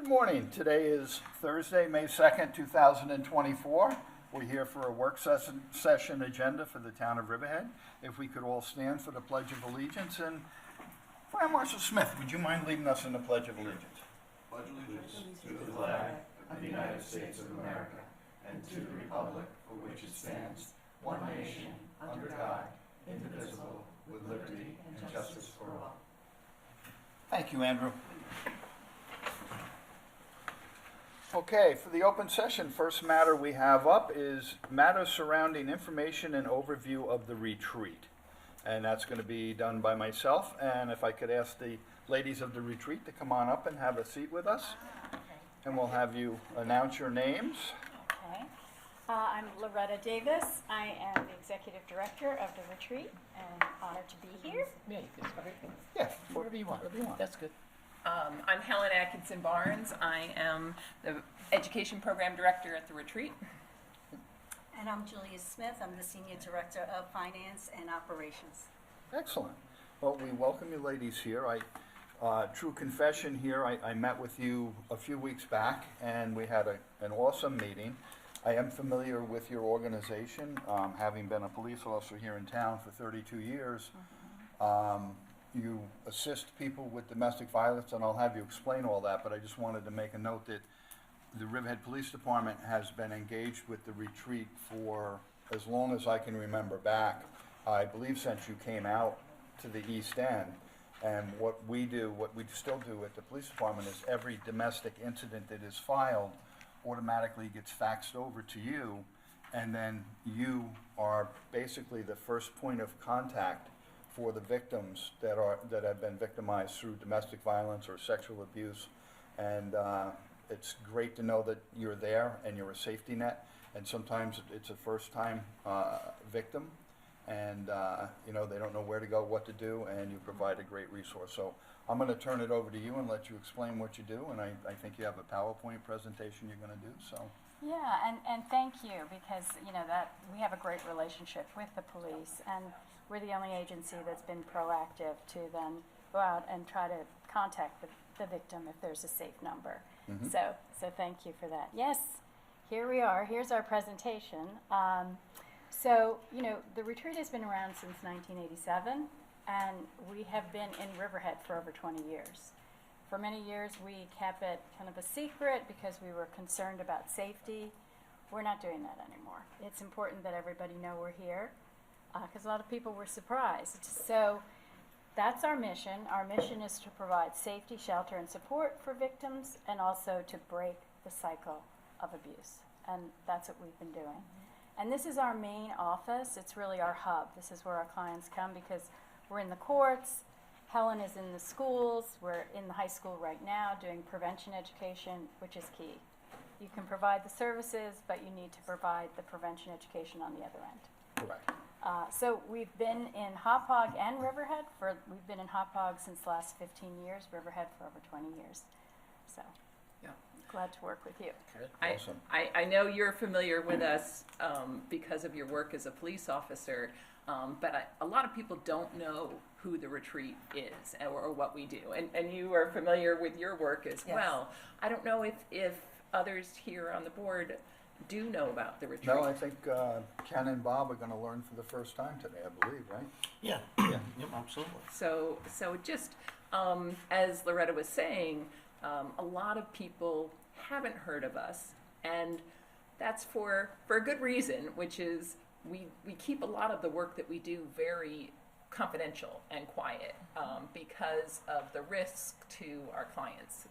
Good morning. Today is Thursday, May 2nd, 2024. We're here for a work session agenda for the town of Riverhead. If we could all stand for the Pledge of Allegiance. And Fire Marshal Smith, would you mind leading us in the Pledge of Allegiance? Pledge allegiance to the flag of the United States of America and to the republic for which it stands, one nation, under God, indivisible, with liberty and justice for all. Thank you, Andrew. Okay, for the open session, first matter we have up is matters surrounding information and overview of the retreat. And that's going to be done by myself. And if I could ask the ladies of the retreat to come on up and have a seat with us. And we'll have you announce your names. Okay. I'm Loretta Davis. I am the Executive Director of the retreat and honored to be here. Yeah, you can start. Yeah, Whatever you want. That's good. I'm Helen Atkinson Barnes. I am the Education Program Director at the retreat. And I'm Julia Smith. I'm the Senior Director of Finance and Operations. Excellent. Well, we welcome you ladies here. True confession here, I met with you a few weeks back and we had an awesome meeting. I am familiar with your organization, having been a police officer here in town for 32 years. You assist people with domestic violence, and I'll have you explain all that, but I just wanted to make a note that the Riverhead Police Department has been engaged with the retreat for as long as I can remember back, I believe since you came out to the East End. And what we still do at the police department is every domestic incident that is filed automatically gets faxed over to you, and then you are basically the first point of contact for the victims that have been victimized through domestic violence or sexual abuse. And it's great to know that you're there and you're a safety net. And sometimes it's a first-time victim, and they don't know where to go, what to do, and you provide a great resource. So I'm going to turn it over to you and let you explain what you do. And I think you have a PowerPoint presentation you're going to do. So. Yeah, and thank you, because that we have a great relationship with the police, and we're the only agency that's been proactive to then go out and try to contact the victim if there's a safe number. Mm-hmm. So thank you for that. Yes, here we are. Here's our presentation. The retreat has been around since 1987, and we have been in Riverhead for over 20 years. For many years, we kept it kind of a secret because we were concerned about safety. We're not doing that anymore. It's important that everybody know we're here, because a lot of people were surprised. So that's our mission. Our mission is to provide safety, shelter, and support for victims, and also to break the cycle of abuse. And that's what we've been doing. And this is our main office. It's really our hub. This is where our clients come because we're in the courts. Helen is in the schools. We're in the high school right now doing prevention education, which is key. You can provide the services, but you need to provide the prevention education on the other end. Correct. So we've been in Hauppauge and Riverhead we've been in Hauppauge since the last 15 years, Riverhead for over 20 years. So, Yeah. glad to work with you. Good. Awesome. I know you're familiar with us because of your work as a police officer, but a lot of people don't know who the retreat is or what we do. And you are familiar with your work as Yes. well. I don't know if others here on the board do know about the retreat. No, I think Ken and Bob are going to learn for the first time today, I believe, right? Yeah. Yep, absolutely. So just as Loretta was saying, a lot of people haven't heard of us, and that's for a good reason, which is we keep a lot of the work that we do very confidential and quiet because of the risk to our clients.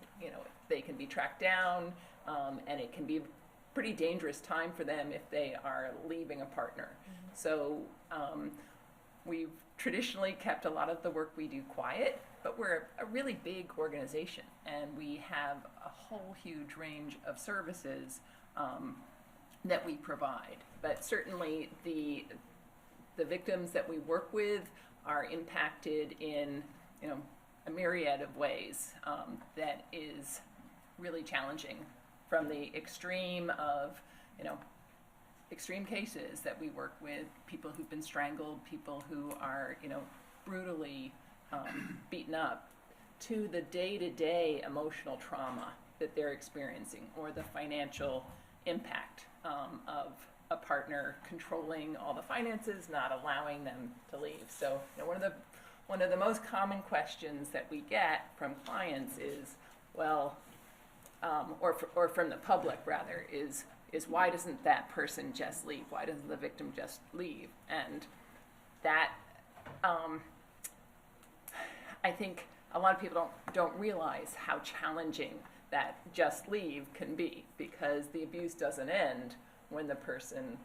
They can be tracked down, and it can be a pretty dangerous time for them if they are leaving a partner. Mm-hmm. So we've traditionally kept a lot of the work we do quiet, but we're a really big organization, and we have a whole huge range of services that we provide. But certainly the victims that we work with are impacted in a myriad of ways that is really challenging, from the extreme of extreme cases that we work with, people who've been strangled, people who are brutally beaten up, to the day-to-day emotional trauma that they're experiencing, or the financial impact of a partner controlling all the finances, not allowing them to leave. So, one of the most common questions that we get from clients is, well, or from the public rather, is why doesn't that person just leave? Why doesn't the victim just leave? And that, I think a lot of people don't realize how challenging that just leave can be, because the abuse doesn't end when the person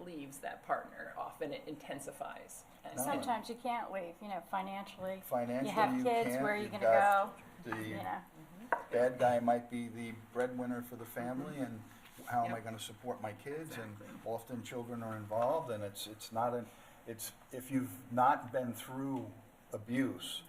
leaves that partner. Often it intensifies. And Sometimes you can't leave, financially. Financially, You have you kids, can't. where are you You've gonna go? got The You know, bad guy might be the breadwinner for the family, and how am I Yep. gonna support my kids? And Exactly. often children are involved, and it's not if you've not been through abuse,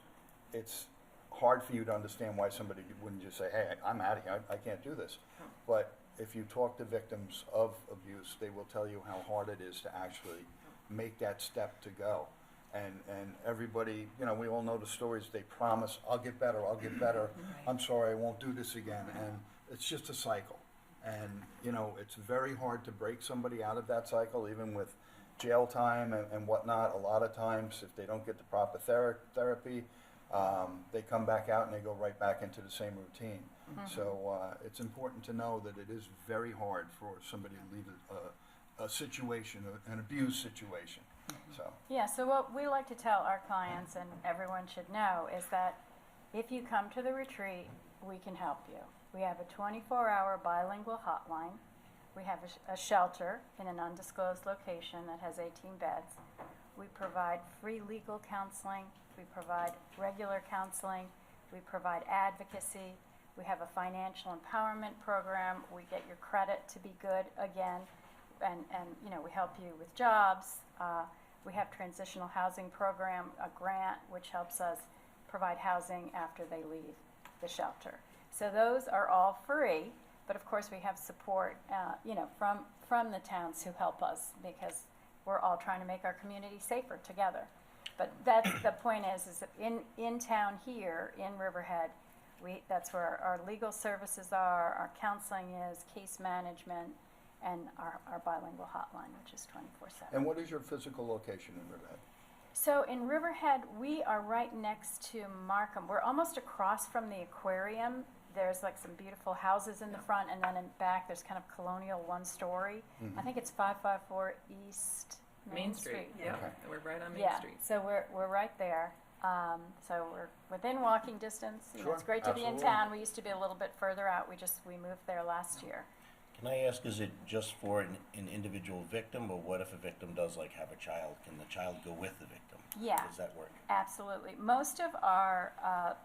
it's hard for you to understand why somebody wouldn't just say, hey, I'm out of here, I can't do this. But if you talk to victims of abuse, they will tell you how hard it is to actually make that step to go. And everybody, we all know the stories. They promise, I'll get better, I'm sorry, I won't do this again. And it's just a cycle. And, it's very hard to break somebody out of that cycle, even with jail time and whatnot. A lot of times, if they don't get the proper therapy, they come back out and they go right back into the same routine. So it's important to know that it is very hard for somebody to leave a situation, an abuse situation. So. Yeah, so what we like to tell our clients, and everyone should know, is that if you come to the retreat, we can help you. We have a 24-hour bilingual hotline. We have a shelter in an undisclosed location that has 18 beds. We provide free legal counseling. We provide regular counseling. We provide advocacy. We have a financial empowerment program. We get your credit to be good again. And we help you with jobs. We have transitional housing program, a grant, which helps us provide housing after they leave the shelter. So those are all free, but of course we have support, from the towns who help us, because we're all trying to make our community safer together. But that's the point is that in town here, in Riverhead, that's where our legal services are, our counseling is, case management, and our bilingual hotline, which is 24/7. And what is your physical location in Riverhead? So in Riverhead, we are right next to Markham. We're almost across from the aquarium. There's like some beautiful houses in the front, and then in back there's kind of colonial one-story. I think it's 554 East Main Street. Yeah, Okay. we're right on Main Yeah, Street. so we're right there. So we're within walking distance. Sure, It's great to be in absolutely. town. We used to be a little bit further out. We moved there last year. Can I ask, is it just for an individual victim, or what if a victim does have a child? Can the child go with the victim? Yeah. How does that work? Absolutely. Most of our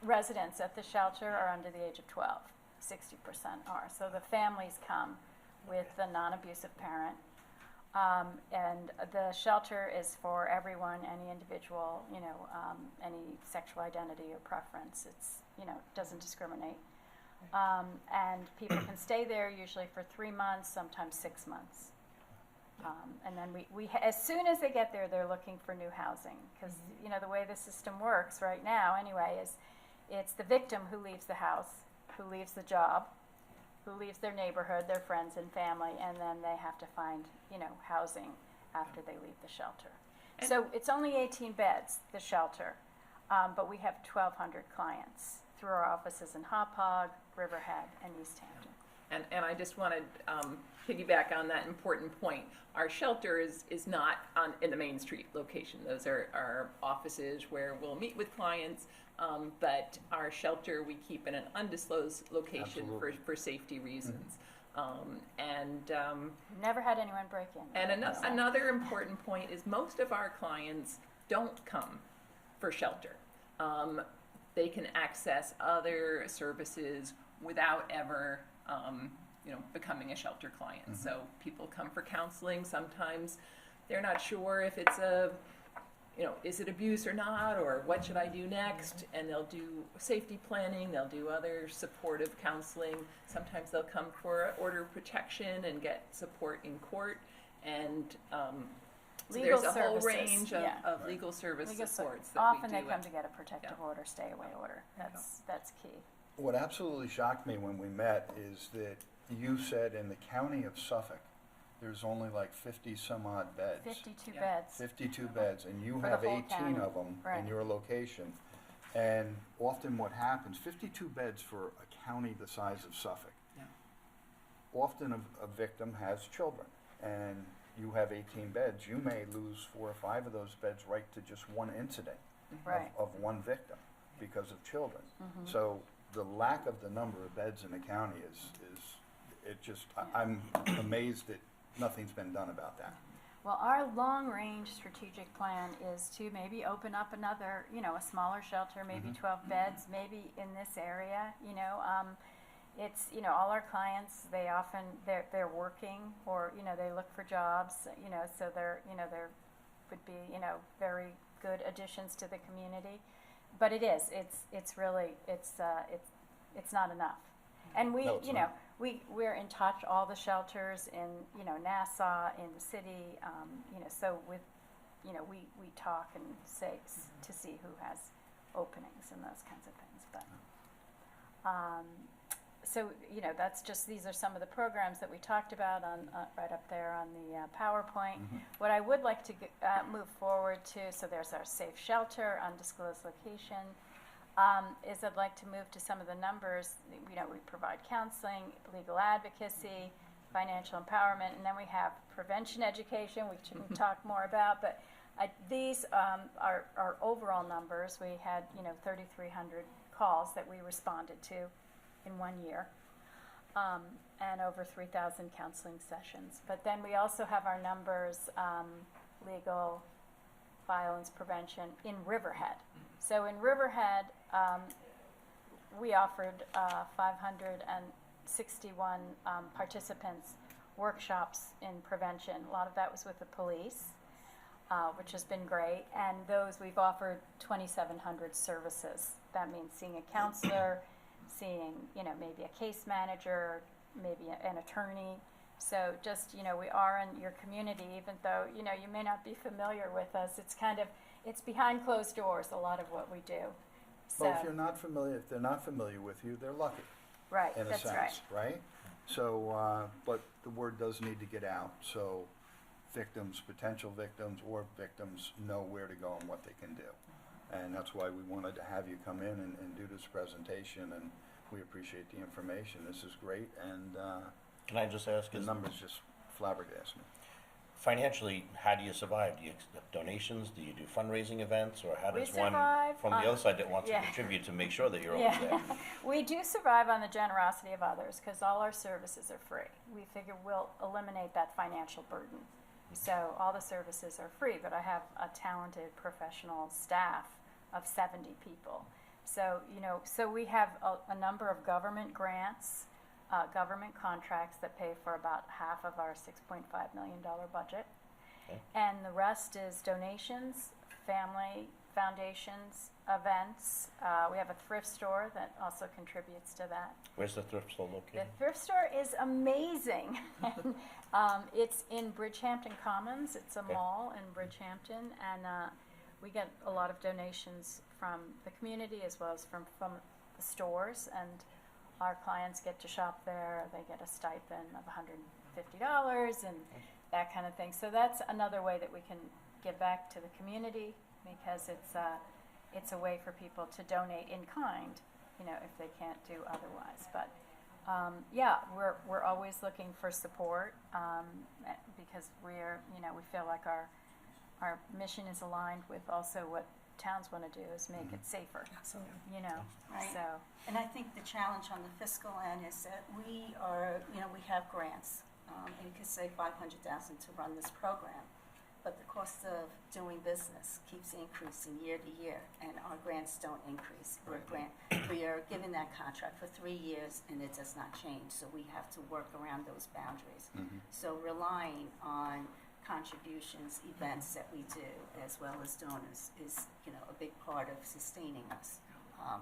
residents at the shelter are under the age of 12. 60% are. So the families come with the non-abusive parent. And the shelter is for everyone, any individual, any sexual identity or preference. It's, doesn't discriminate. And people can stay there usually for 3 months, sometimes 6 months. And then we as soon as they get there, they're looking for new housing, because the way the system works right now anyway is it's the victim who leaves the house, who leaves the job, who leaves their neighborhood, their friends and family, and then they have to find housing after they leave the shelter. And So it's only 18 beds, the shelter, but we have 1,200 clients through our offices in HUBBARD, Riverhead, and East Hampton. And I just want to piggyback on that important point. Our shelter is not in the Main Street location. Those are our offices where we'll meet with clients, but our shelter we keep in an undisclosed location Absolutely. for safety reasons. Never had anyone break in. And another important point is most of our clients don't come for shelter. They can access other services without ever, becoming a shelter client. So people come for counseling. Sometimes they're not sure if it's is it abuse or not, or what should I do next? And they'll do safety planning. They'll do other supportive counseling. Sometimes they'll come for order of protection and get support in court. And so Legal there's a whole services, range of, yeah. of legal service Legal supports that Often we they do. come to get a protective Yeah. order, stay away order. That's key. What absolutely shocked me when we met is that you said in the county of Suffolk, there's only like 50 some odd beds. 52 Yeah. beds. 52 beds, and you For the have whole 18 county, of them in right. your location. And often what happens, 52 beds for a county the size of Suffolk. Yeah. Often a victim has children, and you have 18 beds. You may lose 4 or 5 of those beds right to just one incident Right. of one victim because of children. Mhm. So the lack of the number of beds in the county is it just, I'm amazed that nothing's been done about that. Well, our long-range strategic plan is to maybe open up another, a smaller shelter, maybe Mhm. 12 beds, maybe in this area, It's, all our clients, they often, they're working or, they look for jobs, so there would be, very good additions to the community. But it's really, it's not enough. And we, No, it's not. we're in touch, all the shelters in, Nassau, in the city, so with, we talk and say, to see who has openings and those kinds of things, but, so, that's just, these are some of the programs that we talked about on, right up there on the PowerPoint. Mhm. What I would like to move forward to, so there's our safe shelter, undisclosed location, is I'd like to move to some of the numbers. We provide counseling, legal advocacy, financial empowerment, and then we have prevention education, which we can talk more about. But these are our overall numbers. We had 3,300 calls that we responded to in 1 year, and over 3,000 counseling sessions. But then we also have our numbers, legal violence prevention in Riverhead. So in Riverhead, we offered 561 participants workshops in prevention. A lot of that was with the police, which has been great. And those we've offered 2,700 services. That means seeing a counselor, seeing maybe a case manager, maybe an attorney. So just we are in your community, even though you may not be familiar with us. It's behind closed doors, a lot of what we do. So, Well, if they're not familiar with you, they're lucky, right, in a that's sense, right. So, but the word does need to get out, so victims, potential victims, or victims know where to go and what they can do. And that's why we wanted to have you come in and do this presentation, and we appreciate the information. This is great, and Can I just ask, the numbers just flabbergast me. financially, how do you survive? Do you accept donations? Do you do fundraising events? Or how We does one survive from the on- other side that wants yeah. to contribute to make sure that you're always there? We do survive on the generosity of others because all our services are free. We figure we'll eliminate that financial burden. So all the services are free, but I have a talented professional staff of 70 people. So, so we have a number of government grants, government contracts that pay for about half of our $6.5 million budget. Okay. And the rest is donations, family foundations, events. We have a thrift store that also contributes to that. Where's the thrift store The located? thrift store is amazing. It's in Bridgehampton Commons. It's a Okay. mall in Bridgehampton, and we get a lot of donations from the community as well as from the stores, and our clients get to shop there. They get a stipend of $150 and that kind of thing. So that's another way that we can give back to the community, because it's a way for people to donate in kind, if they can't do otherwise. But yeah, we're always looking for support, because we feel like our mission is aligned with also what towns want to do, is make it safer. Absolutely. Right. So And I think the challenge on the fiscal end is that we have grants, and you could say $500,000 to run this program, but the cost of doing business keeps increasing year to year, and our grants don't increase. We are given that contract for 3 years, and it does not change, so we have to work around those boundaries. Mhm. So relying on contributions, events that we do, as well as donors, is a big part of sustaining us.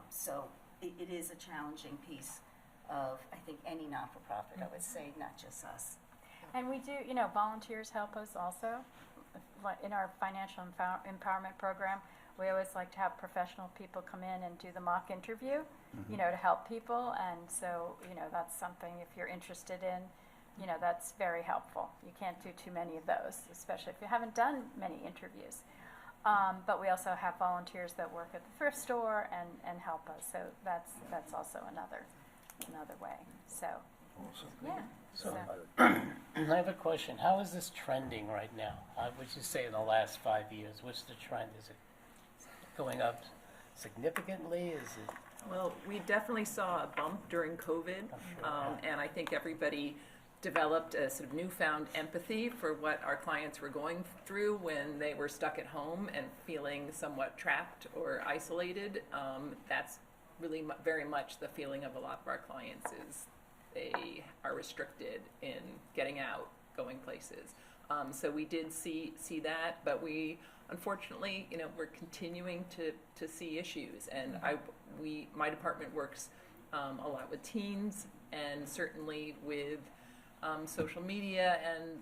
So it is a challenging piece of, I think, any not-for-profit, I would say, not just us. And we do, volunteers help us also. Like in our financial empowerment program, we always like to have professional people come in and do the mock interview. you know, to help people. And so, you know, that's something if you're interested in, you know, that's very helpful. You can't do too many of those, especially if you haven't done many interviews. But we also have volunteers that work at the thrift store and help us. So that's also another way. So, Awesome. yeah. So, I have a question. How is this trending right now? Would you say in the last 5 years? What's the trend? Is it going up significantly? Is it? Well, we definitely saw a bump during COVID, and I think everybody developed a sort of newfound empathy for what our clients were going through when they were stuck at home and feeling somewhat trapped or isolated. That's really very much the feeling of a lot of our clients is they are restricted in getting out, going places. So we did see that, but we unfortunately, you know, we're continuing to see issues, and my department works a lot with teens, and certainly with social media and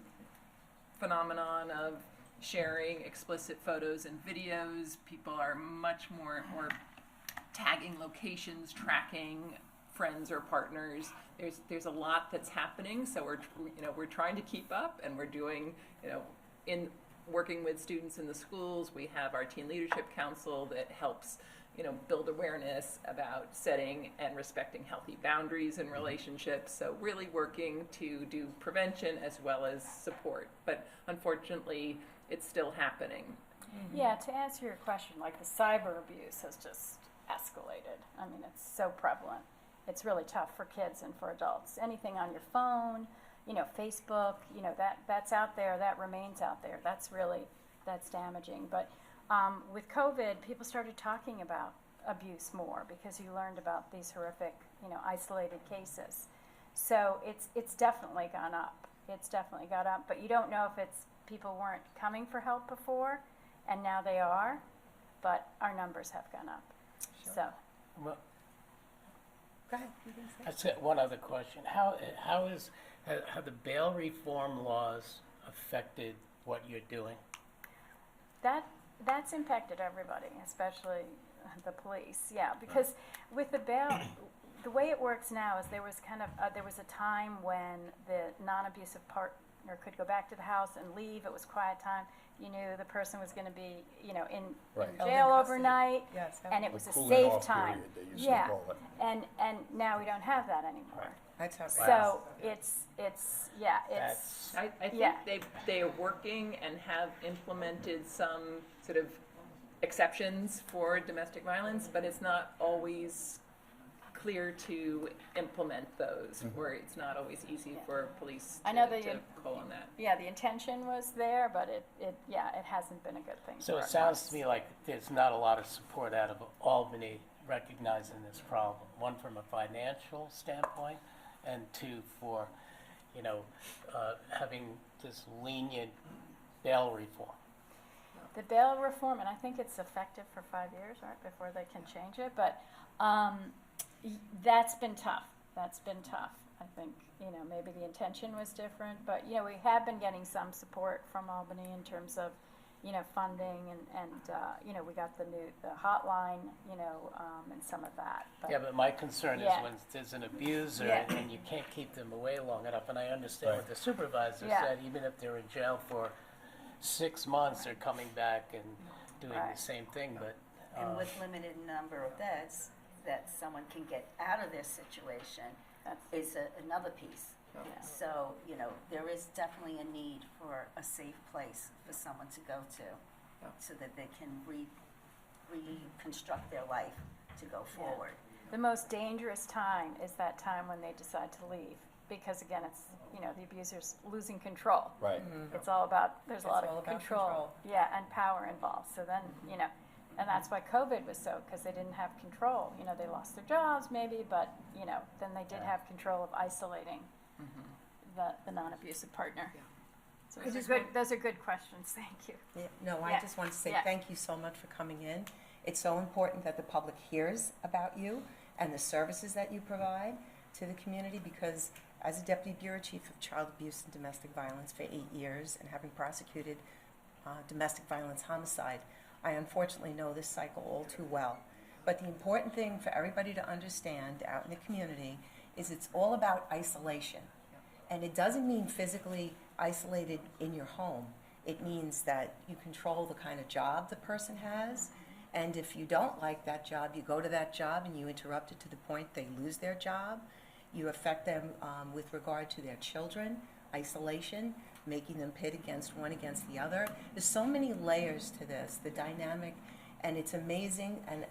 phenomenon of sharing explicit photos and videos. People are much more tagging locations, tracking friends or partners. There's a lot that's happening, so we're trying to keep up, and we're doing, you know, in working with students in the schools. We have our Teen Leadership Council that helps, you know, build awareness about setting and respecting healthy boundaries in relationships. So really working to do prevention as well as support. But unfortunately, it's still happening. Yeah, to answer your question, like the cyber abuse has just escalated. I mean, it's so prevalent. It's really tough for kids and for adults. Anything on your phone, you know, Facebook, you know, that's out there, that remains out there. That's damaging. But with COVID, people started talking about abuse more because you learned about these horrific, you know, isolated cases. So it's definitely gone up. It's definitely gone up. But you don't know if it's people weren't coming for help before, and now they are. But our numbers have gone up. Sure. So. Well, Go ahead. You can say. that's it. One other question. Have the bail reform laws affected what you're doing? That's impacted everybody, especially the police. Yeah, because with the bail, the way it works now is there was a time when the non-abusive partner could go back to the house and leave. It was quiet time. You knew the person was going to be, you know, in Right. jail overnight, Yes. and it was a Cooling safe off time. period, they used to Yeah, call it. and now we don't have that anymore. That's how So it's That's I think Yeah. they are working and have implemented some sort of exceptions for domestic violence, but it's not always clear to implement those, where it's not always easy for police I know to that call on that. yeah, the intention was there, but it hasn't been a good thing. So for it our sounds to clients. me like there's not a lot of support out of Albany recognizing this problem. One, from a financial standpoint, and two, for, you know, having this lenient bail reform. The bail reform, and I think it's effective for 5 years, right, before they can change it. But that's been tough. That's been tough. I think, you know, maybe the intention was different, but you know, we have been getting some support from Albany in terms of, you know, funding and you know, we got the hotline, you know, and some of that. But Yeah, but my concern is Yeah. when there's an abuser Yeah. and you can't keep them away long enough, and I understand what Right. the supervisor Yeah. said, even if they're in jail for 6 months, they're coming back and doing Right. the same thing, but. And with limited number of beds, that someone can get out of their situation is another piece. Yeah. So, you know, there is definitely a need for a safe place for someone to go to so that they can reconstruct their life to go forward. the most dangerous time is that time when they decide to leave, because again, it's, you know, the abuser's losing control. Right. It's all about, there's a lot all of about control. control. Yeah, and power involved. So then, you know, and that's why COVID was so, because they didn't have control. You know, they lost their jobs maybe, but, you know, then they did have control of isolating the non-abusive partner. So those are good questions. Thank you. Yeah, no, I Yeah. just want to say Yeah. thank you so much for coming in. It's so important that the public hears about you and the services that you provide to the community, because as a Deputy Bureau Chief of Child Abuse and Domestic Violence for 8 years and having prosecuted domestic violence homicide, I unfortunately know this cycle all too well. But the important thing for everybody to understand out in the community is it's all about isolation. And it doesn't mean physically isolated in your home. It means that you control the kind of job the person has. And if you don't like that job, you go to that job and you interrupt it to the point they lose their job. You affect them with regard to their children, isolation, making them pit against one against the other. There's so many layers to this, the dynamic, and it's amazing. And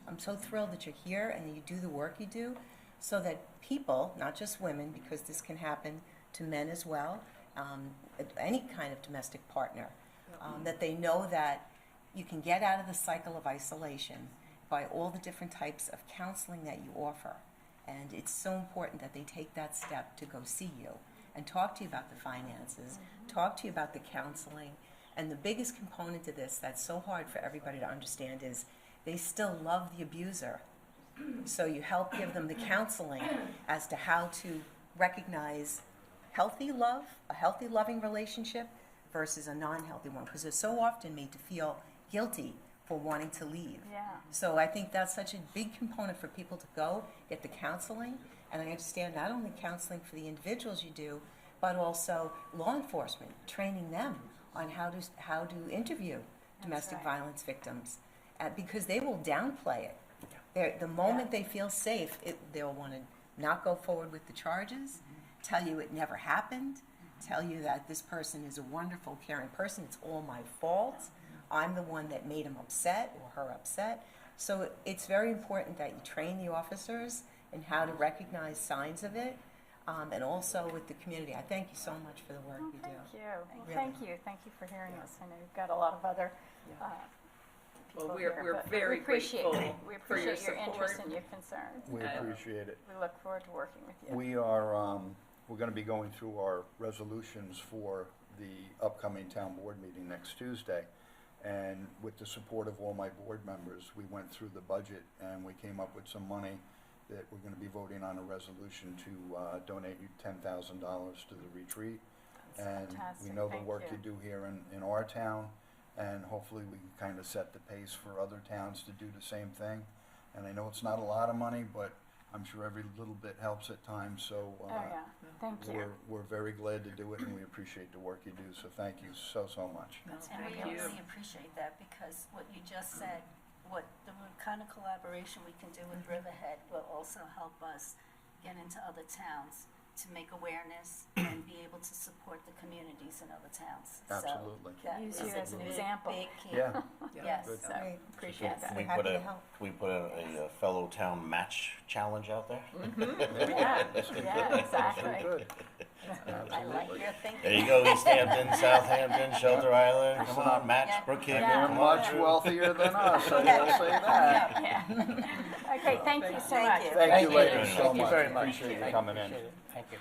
I'm so thrilled that you're here and that you do the work you do, so that people, not just women, because this can happen to men as well, any kind of domestic partner, that they know that you can get out of the cycle of isolation by all the different types of counseling that you offer. And it's so important that they take that step to go see you and talk to you about the finances, talk to you about the counseling. And the biggest component to this that's so hard for everybody to understand is they still love the abuser. So you help give them the counseling as to how to recognize healthy love, a healthy loving relationship versus a non-healthy one, because they're so often made to feel guilty for wanting to leave. Yeah. So I think that's such a big component for people to go get the counseling. And I understand not only counseling for the individuals you do, but also law enforcement, training them on how to interview domestic right. violence victims, because they will downplay it. The moment they feel safe, they'll want to not go forward with the charges, tell you it never happened, tell you that this person is a wonderful, caring person, it's all my fault, I'm the one that made him upset or her upset. So it's very important that you train the officers in how to recognize signs of it, and also with the community. I thank you so much for the work you do. Thank you. Really. Thank you for hearing us. I know you've got a lot of other Well, people we're here, but very we appreciate grateful we for your appreciate your interest support. and your concern. We appreciate it. We look forward to working with you. We are, we're going to be going through our resolutions for the upcoming town board meeting next Tuesday. And with the support of all my board members, we went through the budget and we came up with some money that we're going to be voting on a resolution to donate you $10,000 to the retreat. That's And fantastic. we know the Thank work you. you do here in our town, and hopefully we can kind of set the pace for other towns to do the same thing. And I know it's not a lot of money, but I'm sure every little bit helps at times, so Oh, yeah. Thank you. we're very glad to do it, and we appreciate the work you do, so thank you so much. And Thank we you. really appreciate that, because what you just said, what the kind of collaboration we can do with Riverhead will also help us get into other towns to make awareness and be able to support the communities in other towns. Absolutely. So that Use is you a as an big, example. big key. Yeah, Yes. Good. So Great. appreciate Yes. that. We're happy to help. Can we put a fellow town match challenge out there? Yeah, yeah, exactly. Good. I like Absolutely. your thinking. There you go, East Hampton, Southampton, Shelter Island, come on, match Yeah. Brookhaven, Yeah. come You're on much through. wealthier than us, I will say that. Yeah. Okay, thank you so Thank much. you. Thank you you. ladies so Thank you much. very much. Appreciate you I coming in. appreciate it. Thank you.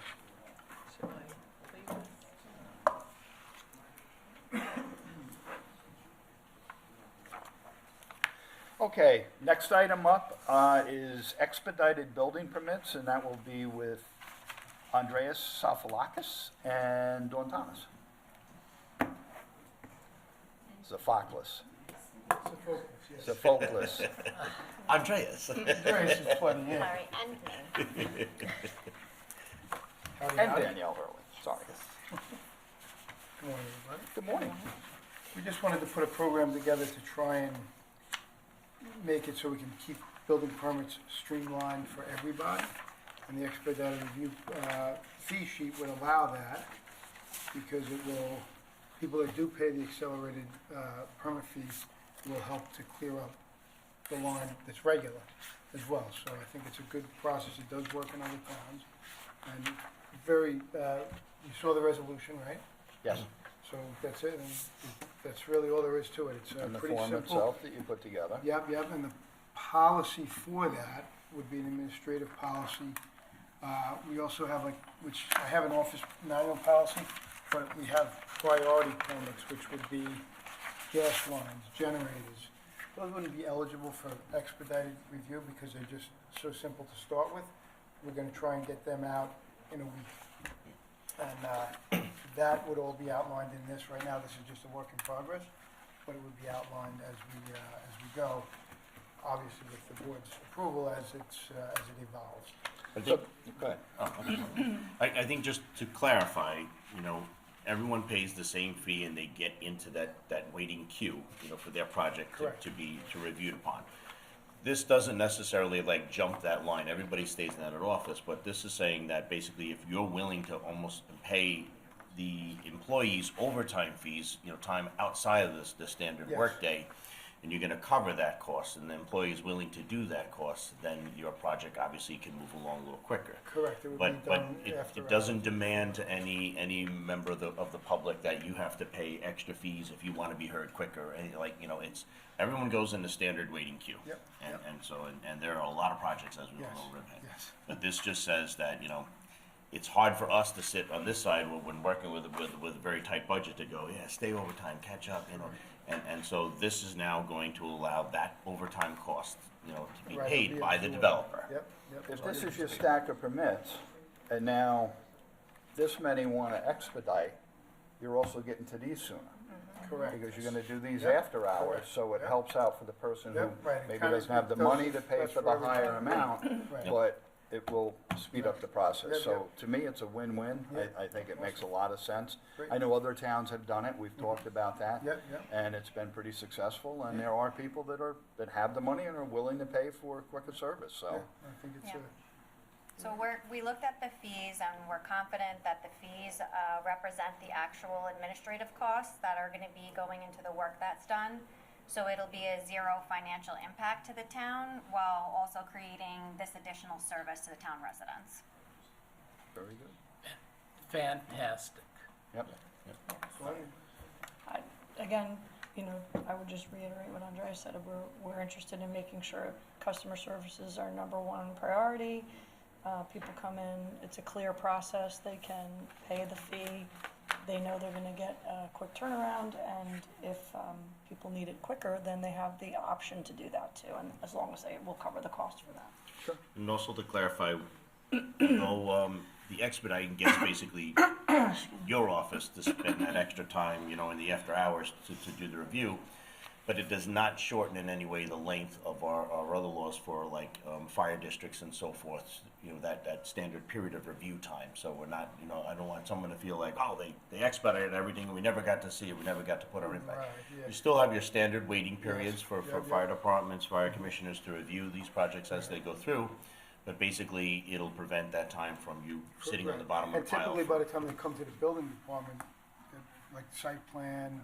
Okay, next item up is expedited building permits, and that will be with Andreas SOFOKLIS and Dawn Thomas. SOFOKLIS. SOFOKLIS. Andreas. Sorry, and me. And Danielle Hurley, sorry. Good morning, everybody. Good morning. We just wanted to put a program together to try and make it so we can keep building permits streamlined for everybody. And the expedited review fee sheet would allow that, because it will, people that do pay the accelerated permit fees will help to clear up the line that's regular as well. So I think it's a good process. It does work in other towns. And very, you saw the resolution, right? Yes, So that's it, and that's really all there is to it. It's and the pretty form simple. itself that you put together. Yep, and the policy for that would be an administrative policy. We also have which I have an office manual policy, but we have priority permits, which would be gas lines, generators. Those wouldn't be eligible for expedited review because they're just so simple to start with. We're gonna try and get them out in a week. And that would all be outlined in this. Right now, this is just a work in progress, but it would be outlined as we go. obviously with the board's approval as it evolves. I think, go ahead. Oh, okay. I think just to clarify, you know, everyone pays the same fee and they get into that waiting queue, you know, for their project Correct. to be reviewed upon. This doesn't necessarily like jump that line. Everybody stays in that office, but this is saying that basically if you're willing to almost pay the employees overtime fees, you know, time outside of the standard Yes. workday, and you're gonna cover that cost, and the employee is willing to do that cost, then your project obviously can move along a little quicker. Correct, it would But be done after. it doesn't demand to any member of the public that you have to pay extra fees if you wanna be heard quicker, and like, you know, it's, everyone goes in the standard waiting queue. Yep, yep. And so, and there are a lot of projects, as we all Yes, know, Riverhead. yes. But this just says that, you know, it's hard for us to sit on this side when working with a very tight budget to go, yeah, stay overtime, catch up, you know. And so this is now going to allow that overtime cost, you know, to be Right, paid it'll be by the absorbed. developer. Yep, yep. If this is your stack of permits, and now this many want to expedite, you're also getting to these sooner. Correct. Because you're gonna do these Yep, after hours, correct. so it Yep. helps out for the person who Yep, right, it maybe kinda doesn't have the does- money to pay that's for for the higher everybody. amount, Right. but it will speed up the process. Yep, So to me, it's a win-win. Yep. I think it makes a lot of sense. Great. I know other towns have done it, we've talked about that. Yep, yep. And it's been pretty successful, and there are people that have the money and are willing to pay for quicker service, Yeah, so. I think it's Yeah. a. So we looked at the fees and we're confident that the fees represent the actual administrative costs that are gonna be going into the work that's done. So it'll be a zero financial impact to the town while also creating this additional service to the town residents. Very good. Fantastic. Yep. Again, you know, I would just reiterate what Andrea said, we're interested in making sure customer services are number one priority. People come in, it's a clear process, they can pay the fee, they know they're gonna get a quick turnaround, and if people need it quicker, then they have the option to do that too, and as long as they will cover the cost for that. And also to clarify, though, the expediting gets basically your office to spend that extra time, you know, in the after hours to do the review, but it does not shorten in any way the length of our other laws for like fire districts and so forth, you know, that standard period of review time. So we're not, you know, I don't want someone to feel like, oh, they expedited everything and we never got to see it, we never got to put our input. Right, yeah. You still have your standard waiting periods Yes. for Yep, fire departments, fire commissioners to review these projects as they go through. But basically, it'll prevent that time from you sitting on the bottom of the pile. And typically, by the time they come to the building department, like site plan,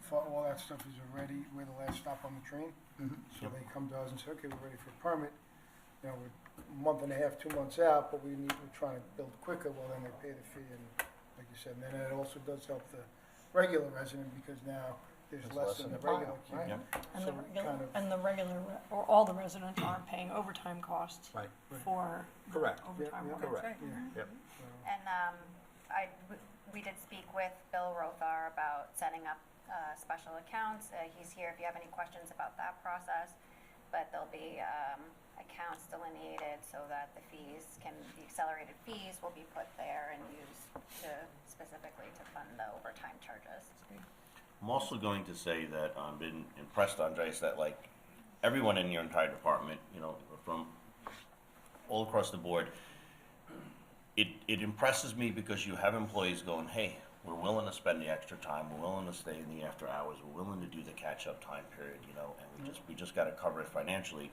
all that stuff is already, we're the last stop on the train. So they come to us and say, okay, we're ready for a permit. You know, we're a month and a half, 2 months out, but we're trying to build quicker. Well, then they pay the fee, and like you said, and then it also does help the regular resident because now there's less in the regular queue. right. Yep. And So the we regular, kind of- and the regular, or all the residents aren't paying overtime costs Right. for Correct. overtime Yeah, work. Correct. Yeah. Yep. And we did speak with Bill Rothar about setting up special accounts. He's here if you have any questions about that process. But there'll be accounts delineated so that the accelerated fees will be put there and used specifically to fund the overtime charges. I'm also going to say that I've been impressed, Andres, that like everyone in your entire department, you know, from all across the board, it impresses me because you have employees going, hey, we're willing to spend the extra time, we're willing to stay in the after hours, we're willing to do the catch-up time period, you know, and we just got to cover it financially.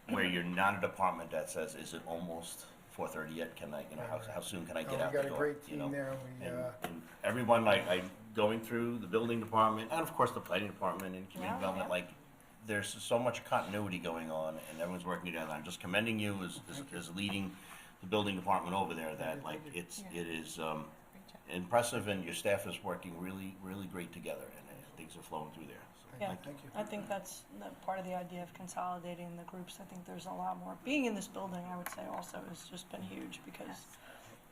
Where you're not a department that says, is it almost 4:30 yet? Can I, you know, how soon can I get out the door? We got a great you team know? there. And everyone, I going through the building department, and of course the planning department and community Yeah, development, yeah. like, there's so much continuity going on, and everyone's working together. I'm just commending you as leading the building department over there, that like, it is impressive, and your staff is working really, really great together, and things are flowing through there. So Yeah, Thank you. I think that's part of the idea of consolidating the groups. I think there's a lot more. Being in this building, I would say also has just been huge because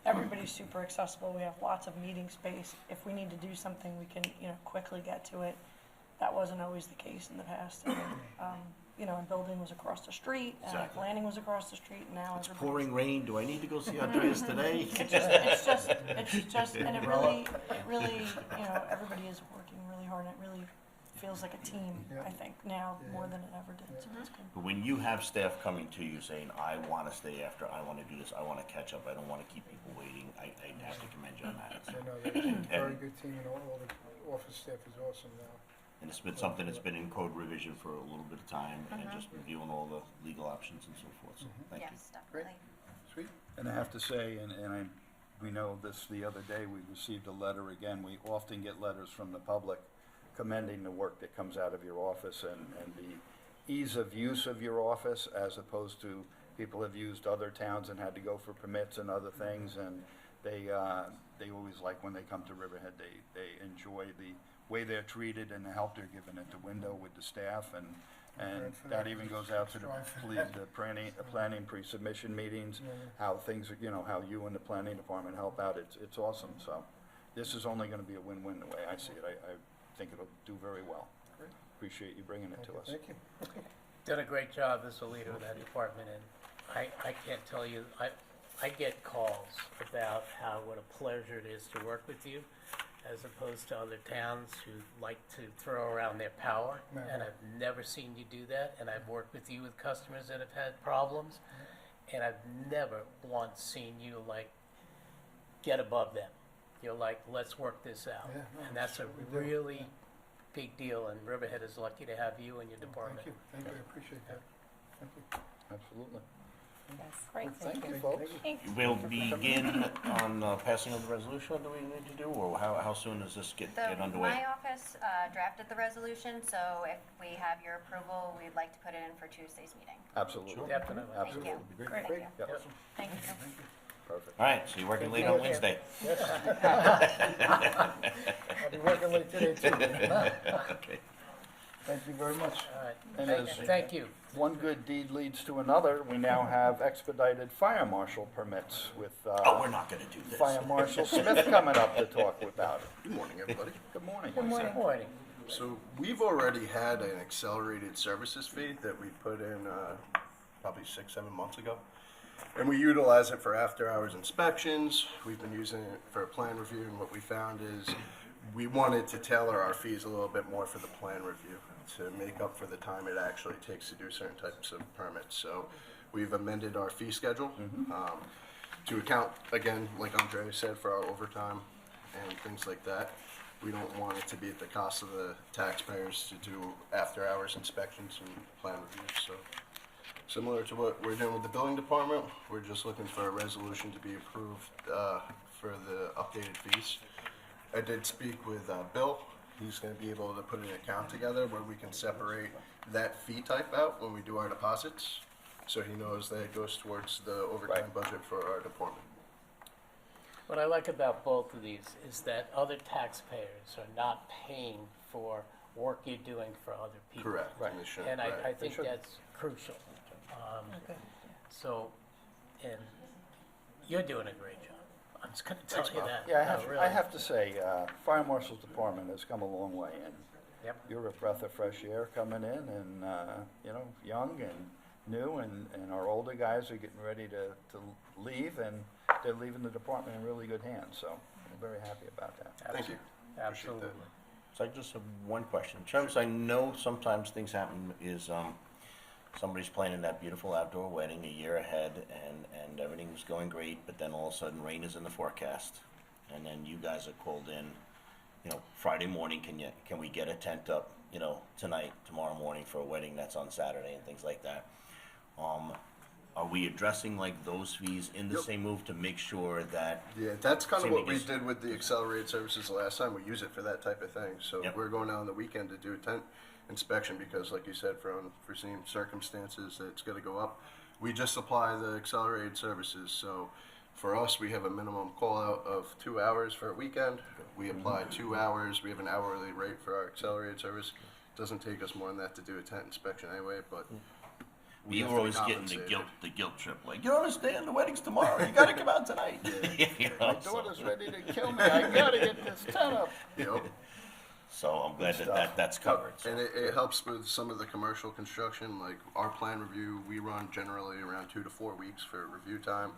everybody's super accessible. We have lots of meeting space. If we need to do something, we can, you know, quickly get to it. That wasn't always the case in the past. And, you know, a building was across the street, and Exactly. planning was across the street, and now It's everybody's- pouring rain. Do I need to go see Andreas today? it's just, and it really, you know, everybody is working really hard, and it really feels like a team, I think, now more than it ever did, so that's good. But when you have staff coming to you saying, I want to stay after, I want to do this, I want to catch up, I don't want to keep people waiting, I have to commend you on that. So, no, they're a very good team, and all the office staff is awesome now. And it's been something that's been in code revision for a little bit of time, and just reviewing all the legal options and so forth, so thank you. Yes, definitely. Sweet. And I have to say, we know this the other day, we received a letter again. We often get letters from the public commending the work that comes out of your office and the ease of use of your office, as opposed to people have used other towns and had to go for permits and other things, and they always like when they come to Riverhead, they enjoy the way they're treated and the help they're given at the window with the staff, and that even goes out to the planning pre-submission meetings, how things are, how you and the planning department help out. It's awesome. So this is only going to be a win-win the way I see it. I think it'll do very well. Great. Appreciate you bringing it to us. Thank you. Done a great job as a leader of that department, and I can't tell you, I get calls about what a pleasure it is to work with you, as opposed to other towns who like to throw around their power, and I've never seen you do that, and I've worked with you with customers that have had problems, and I've never once seen you get above them. You're like, let's work this out, and that's a really big deal, and Riverhead is lucky to have you and your department. Thank you, I appreciate that. Thank you. Absolutely. Yes. Great. Well, thank you, folks. We'll begin on passing of the resolution, do we need to do, or how soon does this get underway? My office drafted the resolution, so if we have your approval, we'd like to put it in for Tuesday's meeting. Absolutely. Definitely. Absolutely. Thank you. Great. Thank you. Yep. Thank you. Perfect. All right, so you're working late on Wednesday. I'll be working late today, too. Okay. Thank you very much. All right, And as thank you. one good deed leads to another, we now have expedited fire marshal permits with Oh, we're not gonna do this. Fire Marshal Smith coming up to talk about it. Good morning, everybody. Good morning. Good morning. So we've already had an accelerated services fee that we put in probably 6-7 months ago. And we utilize it for after-hours inspections. We've been using it for plan review, and what we found is we wanted to tailor our fees a little bit more for the plan review to make up for the time it actually takes to do certain types of permits. So we've amended our fee schedule to account, again, like Andre said, for our overtime and things like that. We don't want it to be at the cost of the taxpayers to do after-hours inspections and plan reviews. So similar to what we're doing with the building department, we're just looking for a resolution to be approved for the updated fees. I did speak with Bill. He's going to be able to put an account together where we can separate that fee type out when we do our deposits, so he knows that it goes towards the overtime budget for our department. What I like about both of these is that other taxpayers are not paying for work you're doing for other people. Correct. Right. And they should, And I right. think that's crucial. So, and you're doing a great job. I'm just gonna tell you that. Yeah, No, really. I have to say, Fire Marshal's Department has come a long way, and Yep. you're a breath of fresh air coming in, and, young and new, and our older guys are getting ready to leave, and they're leaving the department in really good hands, so we're very happy about that. Thank you. Absolutely. So I just have one question. In terms, I know sometimes things happen is, somebody's planning that beautiful outdoor wedding a year ahead and everything's going great, but then all of a sudden rain is in the forecast. And then you guys are called in, Friday morning, can we get a tent up, tonight, tomorrow morning for a wedding that's on Saturday and things like that. Are we addressing those fees in the Yep. same move to make sure that, Yeah, that's kind of Same what we thing as- did with the accelerated services the last time. We use it for that type of thing. So Yep. we're going out on the weekend to do a tent inspection because, like you said, for unforeseen circumstances, it's going to go up. We just apply the accelerated services. So for us, we have a minimum call out of 2 hours for a weekend. We apply 2 hours. We have an hourly rate for our accelerated service. Doesn't take us more than that to do a tent inspection anyway, but we you have were to always be getting the compensated. guilt trip, you don't understand, the wedding's tomorrow, you gotta come out tonight. My daughter's ready to kill me, I gotta get this tent up. Yep. So I'm glad Good that's covered. So. And it helps with some of the commercial construction, like our plan review, we run generally around 2 to 4 weeks for review time.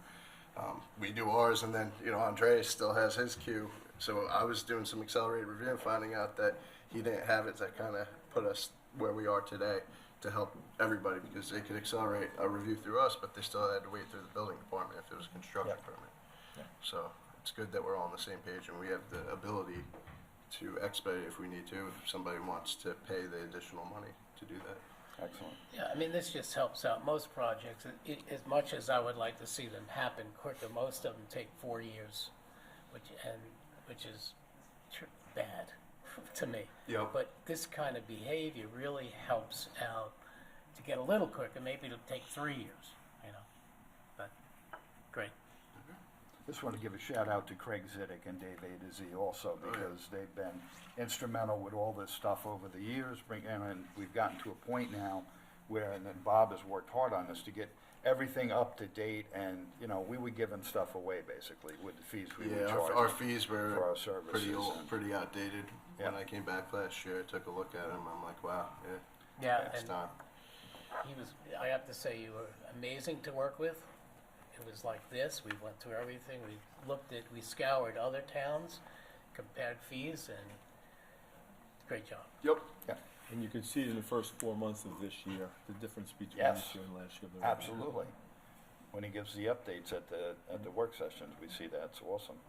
We do ours, and then, Andreas still has his queue. So I was doing some accelerated review and finding out that he didn't have it, that kind of put us where we are today to help everybody, because they could accelerate a review through us, but they still had to wait through the building department if it was a construction Yep. permit. So it's good that we're all on the same page and we have the ability to expedite if we need to, if somebody wants to pay the additional money to do that. Excellent. Yeah, I mean, this just helps out most projects. As much as I would like to see them happen quicker, most of them take 4 years, which is bad to me. Yep. But this kind of behavior really helps out to get a little quicker. Maybe it'll take 3 years, you know. But great. Just want to give a shout out to Craig Ziddick and Dave A to Z also, because they've been instrumental with all this stuff over the years. And we've gotten to a point now where, and then Bob has worked hard on this to get everything up to date. And, you know, we were giving stuff away basically with the fees we were Yeah, charging. our fees were for our services pretty old, and- pretty outdated. Yeah. When I came back last year, I took a look at them. I'm like, wow, Yeah, it's and time. I have to say, you were amazing to work with. It was like this. We went through everything. We scoured other towns, compared fees, and great job. Yep. Yeah, And you can see it in the first 4 months of this year, the difference between Yes. this year and last year. absolutely. When he gives the updates at the work sessions, we see that. It's awesome.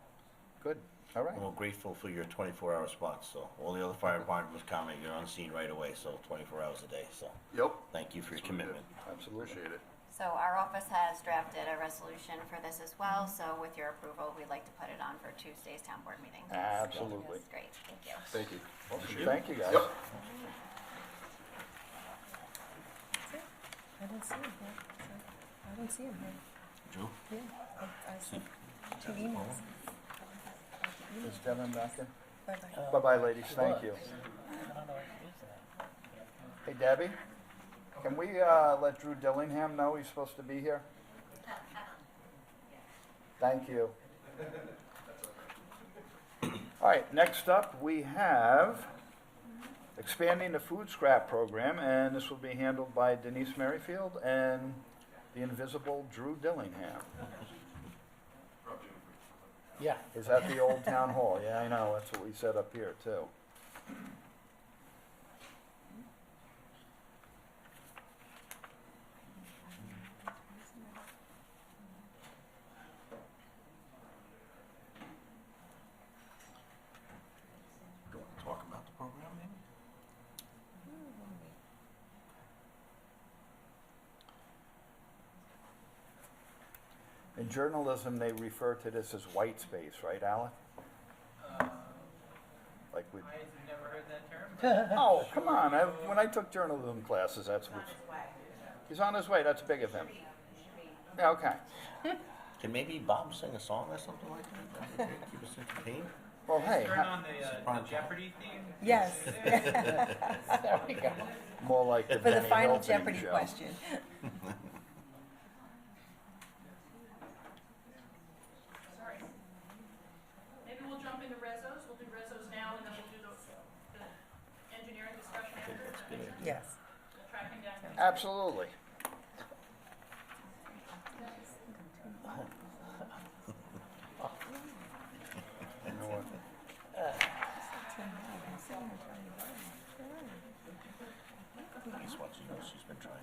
Good. All right. And we're grateful for your 24-hour response, so all the other fire department was commenting, you're on scene right away, so 24 hours a day, so Yep. thank you for your That's what we commitment. Absolutely. Appreciate it. So our office has drafted a resolution for this as well, so with your approval, we'd like to put it on for Tuesday's town board meeting. Absolutely. That's great, thank you. Thank you. Awesome. Thank you, guys. Yep. I don't see him here. I don't see him here. Joe? Yeah, I see 2 emails. Is Devin back there? Bye-bye. Bye-bye, ladies. Thank you. I don't know what it is now. Hey, Debbie, can we let Drew Dillingham know he's supposed to be here? Thank you. All right, next up, we have expanding the food scrap program, and this will be handled by Denise Merrifield and the invisible Drew Dillingham. Yeah. Is that the old town hall? Yeah, I know, that's what we set up here, too. You want to talk about the program, maybe? In journalism, they refer to this as white space, right, Alec? Like we. I've never heard that term. Oh, come on! When I took journalism classes, that's what. He's on his way. That's big of him. Yeah. Okay. Can maybe Bob sing a song or something like that? Keep us entertained? Well, hey. Turn on the Jeopardy theme. Yes, There we go. More like the for the Benny final Hill theme Jeopardy show. question. Sorry. Maybe we'll jump into resos. We'll do resos now, and then we'll do the engineering discussion after. Does that make sense? Yes. We'll track him down. Absolutely. You know what? He's watching us, he's been trying.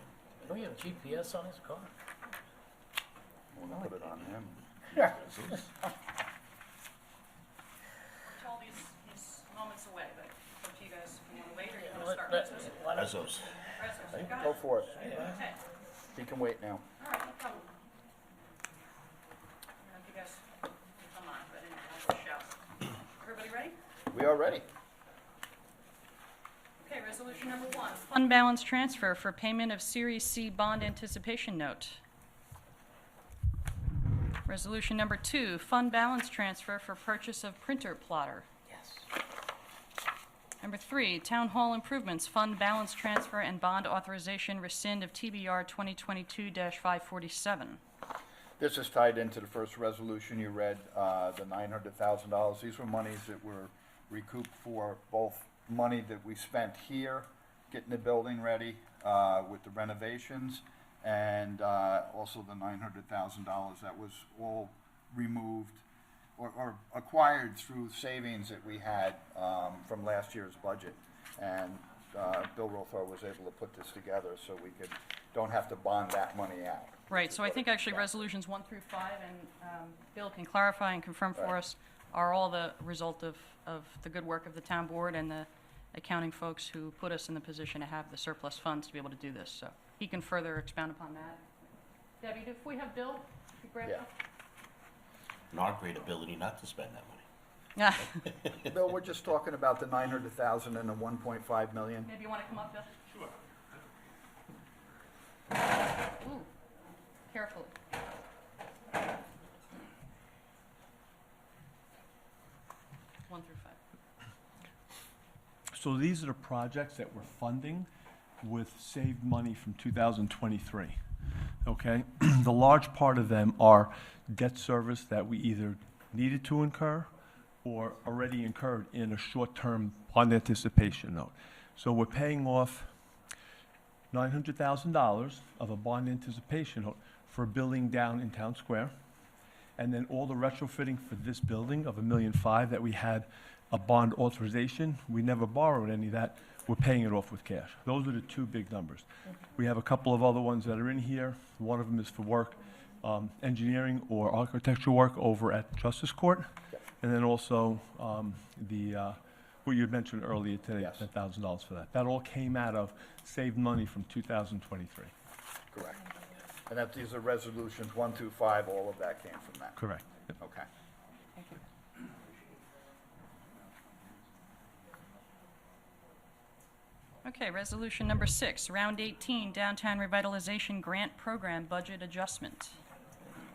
Don't you have GPS on his car? We'll put it on him. All these moments away, but it's up to you guys if you want to wait or you want to start resos. Rezos. Resos. Got Go it. for it. Okay. He can wait now. All right, no problem. I don't know if you guys come on, but anyway, I'll just shout. Everybody ready? We are ready. Okay, resolution number 1. Fund balance transfer for payment of Series C bond anticipation note. Resolution number 2, fund balance transfer for purchase of printer plotter. Yes. Number 3, town hall improvements, fund balance transfer and bond authorization rescind of TBR 2022-547. This is tied into the first resolution you read, the $900,000. These were monies that were recouped for both money that we spent here, getting the building ready with the renovations, and also the $900,000 that was all removed, or acquired through savings that we had from last year's budget. And Bill Rothar was able to put this together so we don't have to bond that money out. Right, so I think actually resolutions 1 through 5, and Bill can clarify and confirm for us, are all the result of the good work of the town board and the accounting folks who put us in the position to have the surplus funds to be able to do this. So he can further expound upon that. Debbie, if we have Bill, if you grab Yeah. that. And our great ability not to spend that money. Yeah. Bill, we're just talking about the 900,000 and the 1.5 million. Maybe you want to come up, Bill? Sure. Ooh, carefully. 1 through 5. So these are the projects that we're funding with saved money from 2023, okay? The large part of them are debt service that we either needed to incur or already incurred in a short-term bond anticipation note. So we're paying off $900,000 of a bond anticipation note for a building down in Town Square. And then all the retrofitting for this building of $1.5 million that we had a bond authorization, we never borrowed any of that, we're paying it off with cash. Those are the two big numbers. We have a couple of other ones that are in here. One of them is for work, engineering or architectural work over at Justice Court. And then also what you had mentioned earlier today, Yes. $10,000 for that. That all came out of saved money from 2023. Correct. And that these are resolutions 1 through 5, all of that came from that. Correct. Yep. Okay. Okay, resolution number 6, round 18, downtown revitalization grant program budget adjustment.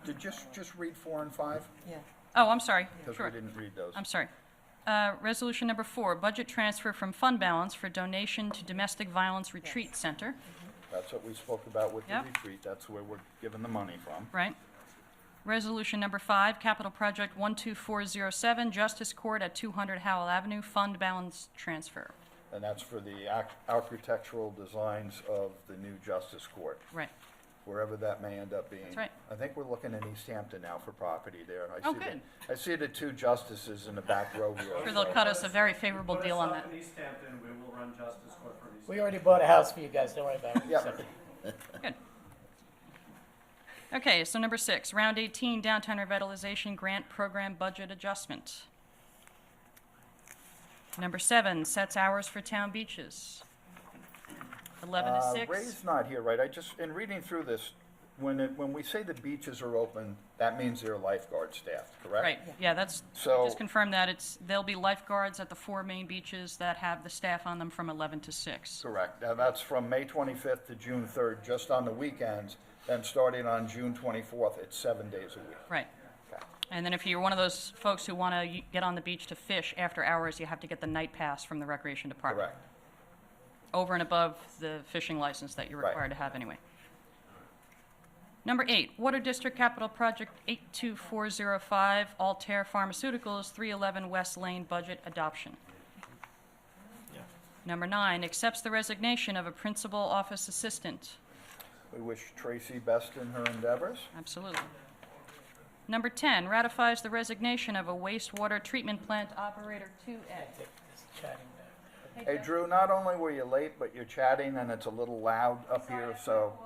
Did just read 4 and 5? Yeah. Oh, I'm sorry. Because Sure. we didn't read those. I'm sorry. Resolution number 4, budget transfer from fund balance for donation to Domestic Violence Retreat Center. That's what we spoke about with the Yep. retreat. That's where we're giving the money from. Right. Resolution number 5, capital project 12407, Justice Court at 200 Howell Avenue, fund balance transfer. And that's for the architectural designs of the new Justice Court, Right. wherever that may end up being. That's right. I think we're looking in East Hampton now for property there. Oh, good. I see the 2 justices in the back row here. Sure, they'll cut us a very favorable Put us deal on up that. in East Hampton, we will run Justice Court for East We already bought a house for you guys, don't worry about it. Yep. Good. Okay, so number 6, round 18, downtown revitalization grant program budget adjustment. Number 7, sets hours for town beaches. 11 to 6. Ray's not here, right? In reading through this, when we say the beaches are open, that means they're lifeguard staffed, correct? Right, yeah, that's, So- just confirm that there'll be lifeguards at the 4 main beaches that have the staff on them from 11 to 6. Correct. Now, that's from May 25th to June 3rd, just on the weekends. Then starting on June 24th, it's 7 days a week. Right. Okay. And then if you're one of those folks who want to get on the beach to fish after hours, you have to get the night pass from the Recreation Department. Correct. Over and above the fishing license that you're Right. required to have anyway. Number 8, Water District Capital Project 82405, Altair Pharmaceuticals, 311 West Lane budget adoption. Yeah. Number 9, accepts the resignation of a principal office assistant. We wish Tracy best in her endeavors. Absolutely. Number 10, ratifies the resignation of a wastewater treatment plant operator 2A. Hey, Drew, not only were you late, but you're chatting and it's a little loud up here, so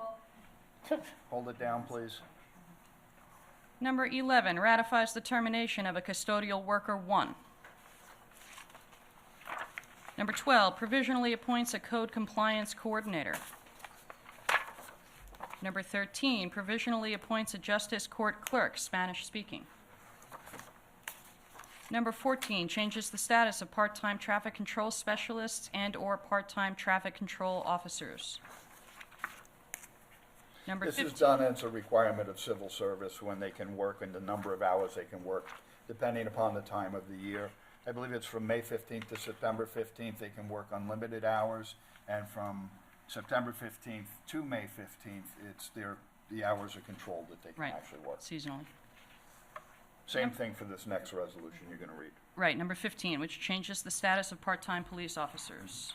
hold it down, please. Number 11, ratifies the termination of a custodial worker 1. Number 12, provisionally appoints a code compliance coordinator. Number 13, provisionally appoints a justice court clerk, Spanish speaking. Number 14, changes the status of part-time traffic control specialists and/or part-time traffic control officers. Number This 15. is done as a requirement of civil service when they can work and the number of hours they can work, depending upon the time of the year. I believe it's from May 15th to September 15th, they can work unlimited hours, and from September 15th to May 15th, the hours are controlled that they can Right. actually work. Seasonally. Same thing for this next resolution you're going to read. Right, number 15, which changes the status of part-time police officers.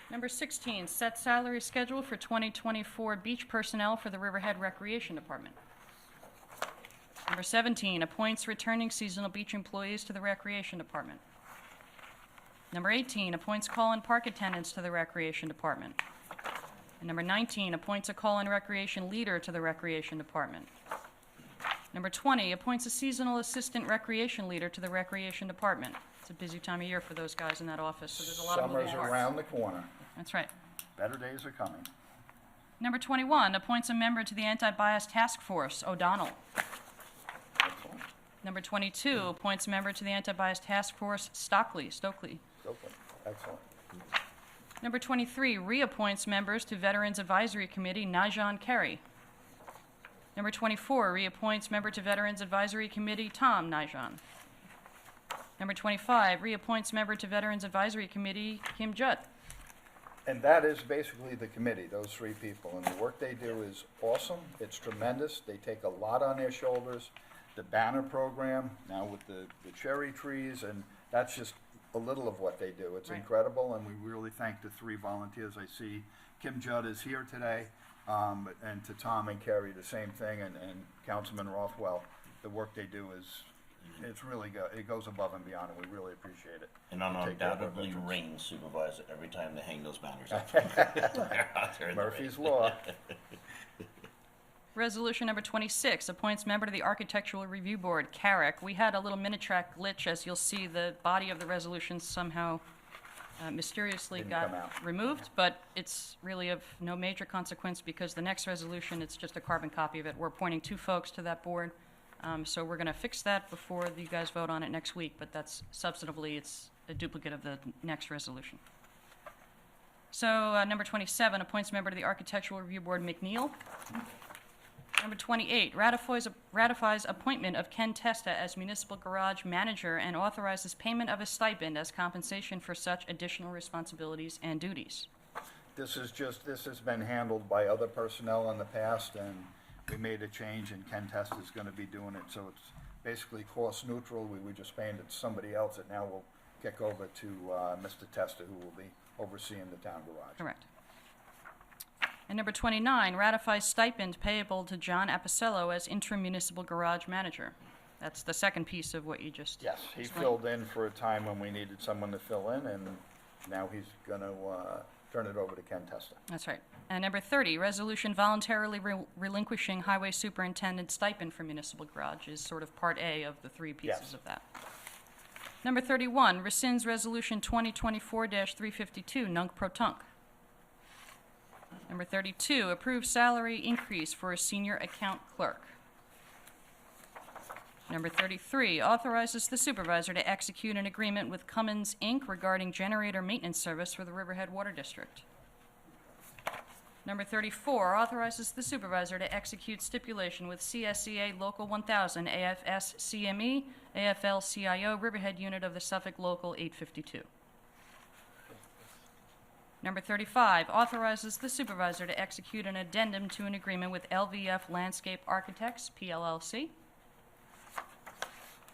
Number 16, set salary schedule for 2024 beach personnel for the Riverhead Recreation Department. Number 17, appoints returning seasonal beach employees to the Recreation Department. Number 18, appoints call-in park attendants to the Recreation Department. And number 19, appoints a call-in recreation leader to the Recreation Department. Number 20, appoints a seasonal assistant recreation leader to the Recreation Department. It's a busy time of year for those guys in that office, so there's a lot of moving Summer's parts. around the corner. That's right. Better days are coming. Number 21, appoints a member to the Anti-Bias Task Force, O'Donnell. Excellent. Number 22, appoints a member to the Anti-Bias Task Force, Stokely. Okay. Excellent. Number 23, reappoints members to Veterans Advisory Committee, Najan Kerry. Number 24, reappoints member to Veterans Advisory Committee, Tom Najan. Number 25, reappoints member to Veterans Advisory Committee, Kim Judd. And that is basically the committee, those three people. And the work they do is awesome. It's tremendous. They take a lot on their shoulders. The banner program, now with the cherry trees, and that's just a little of what they do. It's Right. incredible, and we really thank the three volunteers. I see Kim Judd is here today, and to Tom and Kerry, the same thing, and Councilman Rothwell. The work they do is, it's really it goes above and beyond, and we really appreciate it. And They take care of our undoubtedly veterans. rain supervisor every time they hang those banners up. They're out there in the rain. Murphy's Law. Resolution number 26, appoints member to the Architectural Review Board, Carrick. We had a little Minitrack glitch, as you'll see, the body of the resolution somehow mysteriously Didn't got come out. removed, but it's really of no major consequence because the next resolution, it's just a carbon copy of it. We're appointing two folks to that board, so we're going to fix that before you guys vote on it next week, but that's substantively, it's a duplicate of the next resolution. So number 27, appoints member to the Architectural Review Board, McNeil. Number 28, ratifies appointment of Ken Testa as municipal garage manager and authorizes payment of a stipend as compensation for such additional responsibilities and duties. This has been handled by other personnel in the past, and we made a change, and Ken Test is gonna be doing it, so it's basically cost neutral. We were just paying it to somebody else, that now will kick over to Mr. Testa, who will be overseeing the town garage. Correct. And number 29, ratifies stipend payable to John Apicello as interim municipal garage manager. That's the second piece of what you just Yes, he explained. filled in for a time when we needed someone to fill in, and now he's gonna turn it over to Ken Testa. That's right. And number 30, resolution voluntarily relinquishing highway superintendent stipend for municipal garage is sort of part A of the three pieces Yes. of that. Number 31, rescinds resolution 2024-352, nunc pro tunc. Number 32, approves salary increase for a senior account clerk. Number 33, authorizes the supervisor to execute an agreement with Cummins, Inc. regarding generator maintenance service for the Riverhead Water District. Number 34, authorizes the supervisor to execute stipulation with CSEA Local 1000, AFS CME, AFL-CIO, Riverhead Unit of the Suffolk Local 852. Number 35, authorizes the supervisor to execute an addendum to an agreement with LVF Landscape Architects, PLLC.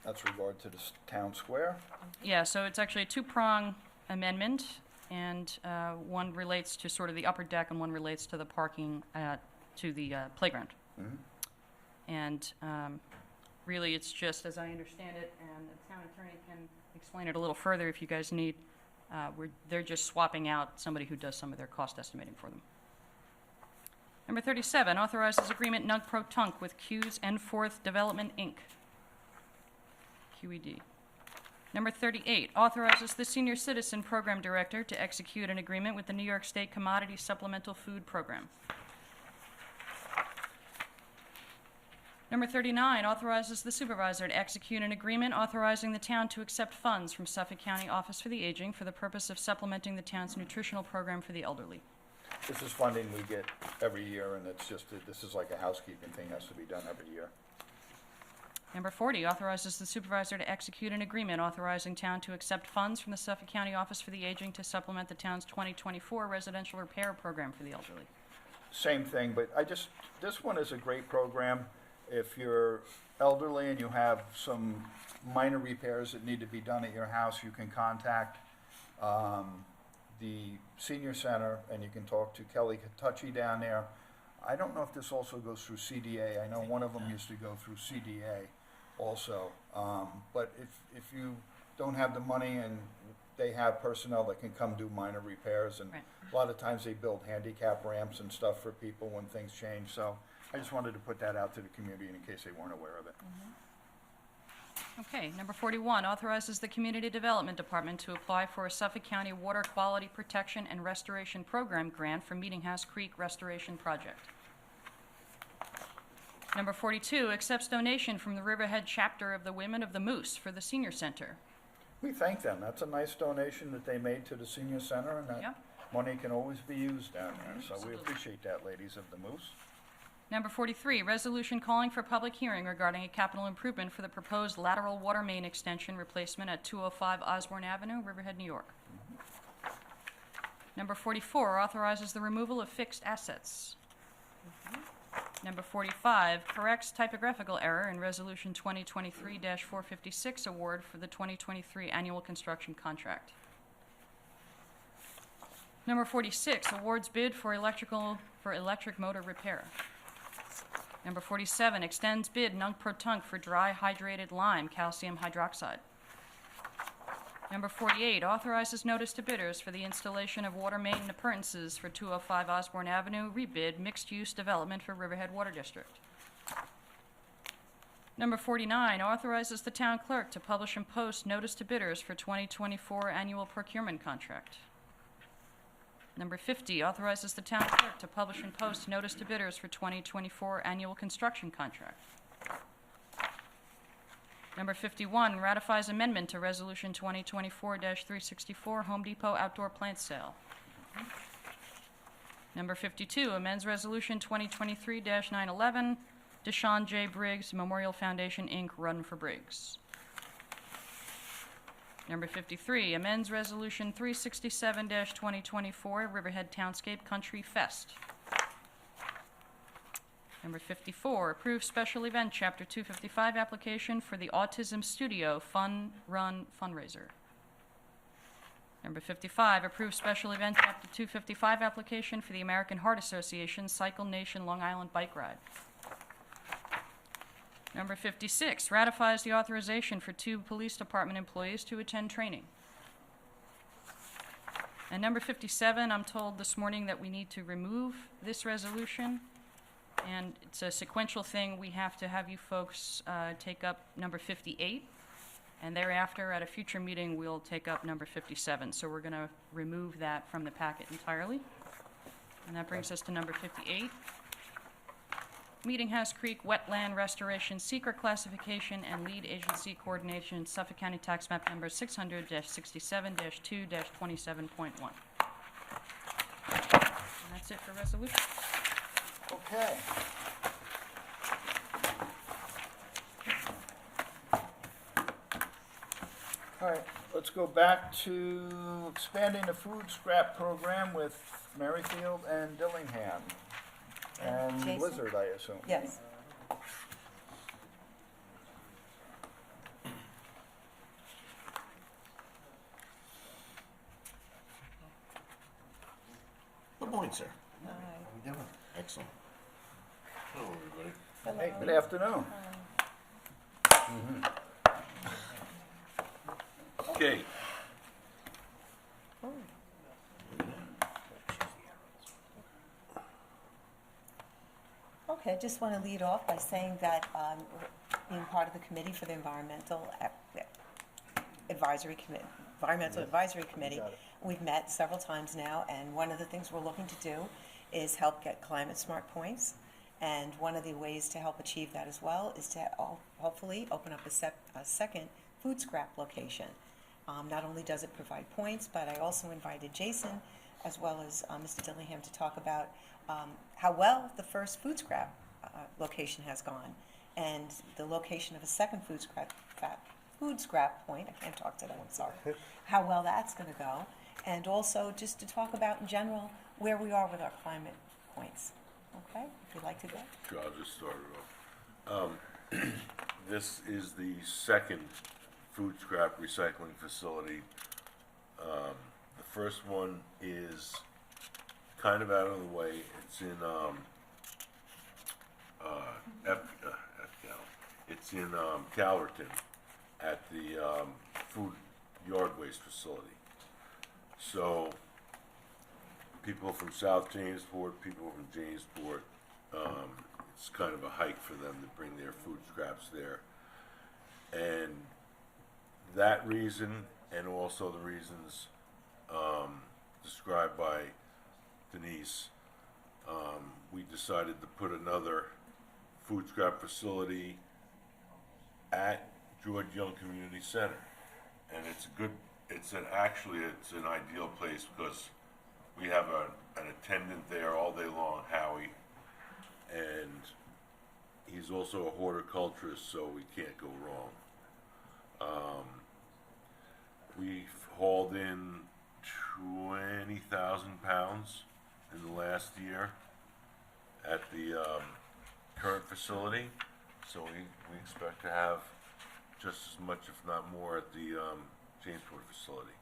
That's regard to the town square. Yeah, so it's actually a two-prong amendment, and one relates to sort of the upper deck and one relates to the parking, to the playground. Mhm. And really, it's just, as I understand it, and the town attorney can explain it a little further if you guys need, they're just swapping out somebody who does some of their cost estimating for them. Number 37, authorizes agreement nunc pro tunc with Q's Enforth Development, Inc., QED. Number 38, authorizes the Senior Citizen Program Director to execute an agreement with the New York State Commodity Supplemental Food Program. Number 39, authorizes the supervisor to execute an agreement authorizing the town to accept funds from Suffolk County Office for the Aging for the purpose of supplementing the town's nutritional program for the elderly. This is funding we get every year, and it's just, this is like a housekeeping thing, has to be done every year. Number 40, authorizes the supervisor to execute an agreement authorizing town to accept funds from the Suffolk County Office for the Aging to supplement the town's 2024 residential repair program for the elderly. Same thing, but this one is a great program. If you're elderly and you have some minor repairs that need to be done at your house, you can contact the senior center, and you can talk to Kelly Katucci down there. I don't know if this also goes through CDA. I know one of them used to go through CDA also. But if you don't have the money and they have personnel that can come do minor repairs, and Right. a lot of times they build handicap ramps and stuff for people when things change. So I just wanted to put that out to the community in case they weren't aware of it. Okay, number 41, authorizes the Community Development Department to apply for a Suffolk County Water Quality Protection and Restoration Program grant for Meeting House Creek Restoration Project. Number 42, accepts donation from the Riverhead chapter of the Women of the Moose for the Senior Center. We thank them. That's a nice donation that they made to the senior center, and that Yep. money can always be used down there. So we Absolutely. appreciate that, ladies of the Moose. Number 43, resolution calling for public hearing regarding a capital improvement for the proposed lateral water main extension replacement at 205 Osborne Avenue, Riverhead, New York. Number 44, authorizes the removal of fixed assets. Number 45, corrects typographical error in Resolution 2023-456 award for the 2023 annual construction contract. Number 46, awards bid for electric motor repair. Number 47, extends bid nunc-pro-tunc for dry hydrated lime calcium hydroxide. Number 48, authorizes notice to bidders for the installation of water main appurtenances for 205 Osborne Avenue, rebid mixed-use development for Riverhead Water District. Number 49, authorizes the town clerk to publish and post notice to bidders for 2024 annual procurement contract. Number 50, authorizes the town clerk to publish and post notice to bidders for 2024 annual construction contract. Number 51, ratifies amendment to Resolution 2024-364 Home Depot outdoor plant sale. Number 52, amends Resolution 2023-911 Deshaun J. Briggs Memorial Foundation, Inc., Run for Briggs. Number 53, amends Resolution 367-2024 Riverhead Townscape Country Fest. Number 54, approves special event Chapter 255 application for the Autism Studio Fun Run fundraiser. Number 55, approves special event Chapter 255 application for the American Heart Association Cycle Nation Long Island Bike Ride. Number 56, ratifies the authorization for 2 police department employees to attend training. And number 57, I'm told this morning that we need to remove this resolution. And it's a sequential thing. We have to have you folks take up number 58. And thereafter, at a future meeting, we'll take up number 57. So we're going to remove that from the packet entirely. And that brings us to number 58. Meeting House Creek Wetland Restoration Secret Classification and Lead Agency Coordination, Suffolk County Tax Map Number 600-67-2-27.1. And that's it for resolution. Okay. All right, let's go back to expanding the food scrap program with Merrifield and Dillingham. And Jason? Blizzard, I assume. Yes. Good morning, sir. Hi. Excellent. Hello, everybody. Hey, good afternoon. Okay. Okay, I just want to lead off by saying that being part of the committee for the Environmental Advisory Committee, we've met several times now, and one of the things we're looking to do is help get climate smart points. And one of the ways to help achieve that as well is to hopefully open up a second food scrap location. Not only does it provide points, but I also invited Jason as well as Mr. Dillingham to talk about how well the first food scrap location has gone, and the location of a second food scrap point. I can't talk today, I'm sorry. How well that's going to go, and also just to talk about in general where we are with our climate points. Okay, if you'd like to go. Sure, I'll just start it off. This is the second food scrap recycling facility. The first one is kind of out of the way. It's in It's in Calverton at the food yard waste facility. So people from South Jamesport, people from Jamesport, it's kind of a hike for them to bring their food scraps there. And that reason, and also the reasons described by Denise, we decided to put another food scrap facility at George Young Community Center. And it's an ideal place because we have an attendant there all day long, Howie, and he's also a horticulturist, so we can't go wrong. We've hauled in 20,000 pounds in the last year at the current facility, so we expect to have just as much, if not more, at the Jamesport facility.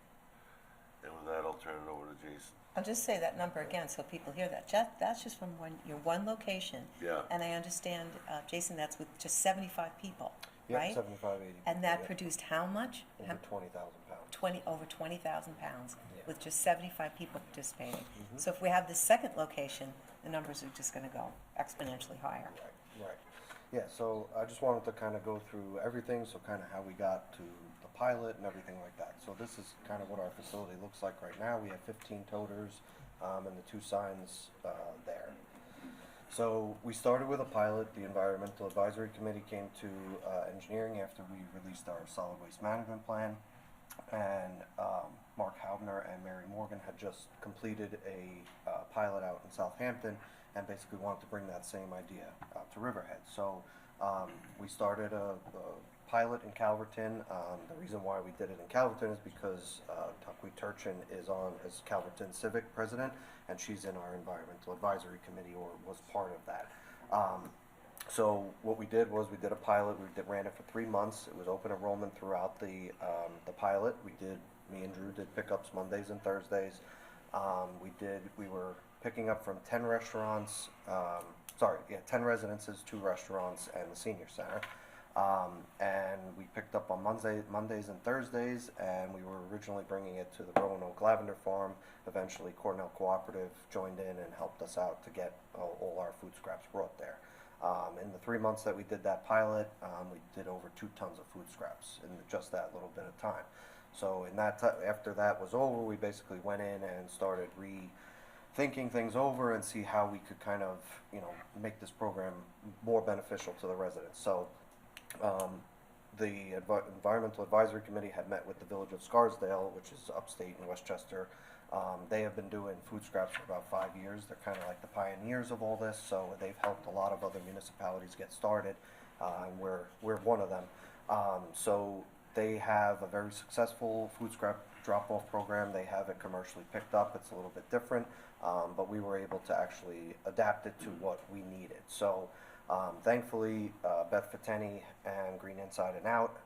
And with that, I'll turn it over to Jason. I'll just say that number again so people hear that. That's just from your one location. Yeah. And I understand, Jason, that's with just 75 people, Yeah, right? 75, 80. And that yeah. produced how much? Over 20,000 pounds. Over 20,000 pounds Yeah. with just 75 people participating. So if we have this second location, the numbers are just going to go exponentially higher. Right. Yeah, so I just wanted to kind of go through everything, so kind of how we got to the pilot and everything like that. So this is kind of what our facility looks like right now. We have 15 toters and the 2 signs there. So we started with a pilot. The Environmental Advisory Committee came to engineering after we released our solid waste management plan. And Mark Haubner and Mary Morgan had just completed a pilot out in Southampton and basically wanted to bring that same idea out to Riverhead. So we started a pilot in Calverton. The reason why we did it in Calverton is because Tuckweed Turchin is Calverton Civic President, and she's in our Environmental Advisory Committee, or was part of that. So what we did was we did a pilot. We ran it for 3 months. It was open enrollment throughout the pilot. Me and Drew did pickups Mondays and Thursdays. We were picking up from 10 restaurants, 10 residences, 2 restaurants, and the senior center. And we picked up on Mondays and Thursdays, and we were originally bringing it to the Roanoke Lavender Farm. Eventually, Cornell Cooperative joined in and helped us out to get all our food scraps brought there. In the 3 months that we did that pilot, we did over 2 tons of food scraps in just that little bit of time. So after that was over, we basically went in and started rethinking things over and see how we could kind of, make this program more beneficial to the residents. So the Environmental Advisory Committee had met with the Village of Scarsdale, which is upstate in Westchester. They have been doing food scraps for about 5 years. They're kind of like the pioneers of all this, so they've helped a lot of other municipalities get started, and we're one of them. So they have a very successful food scrap drop-off program. They have it commercially picked up. It's a little bit different, but we were able to actually adapt it to what we needed. So thankfully, Beth Fateni and Green Inside and Out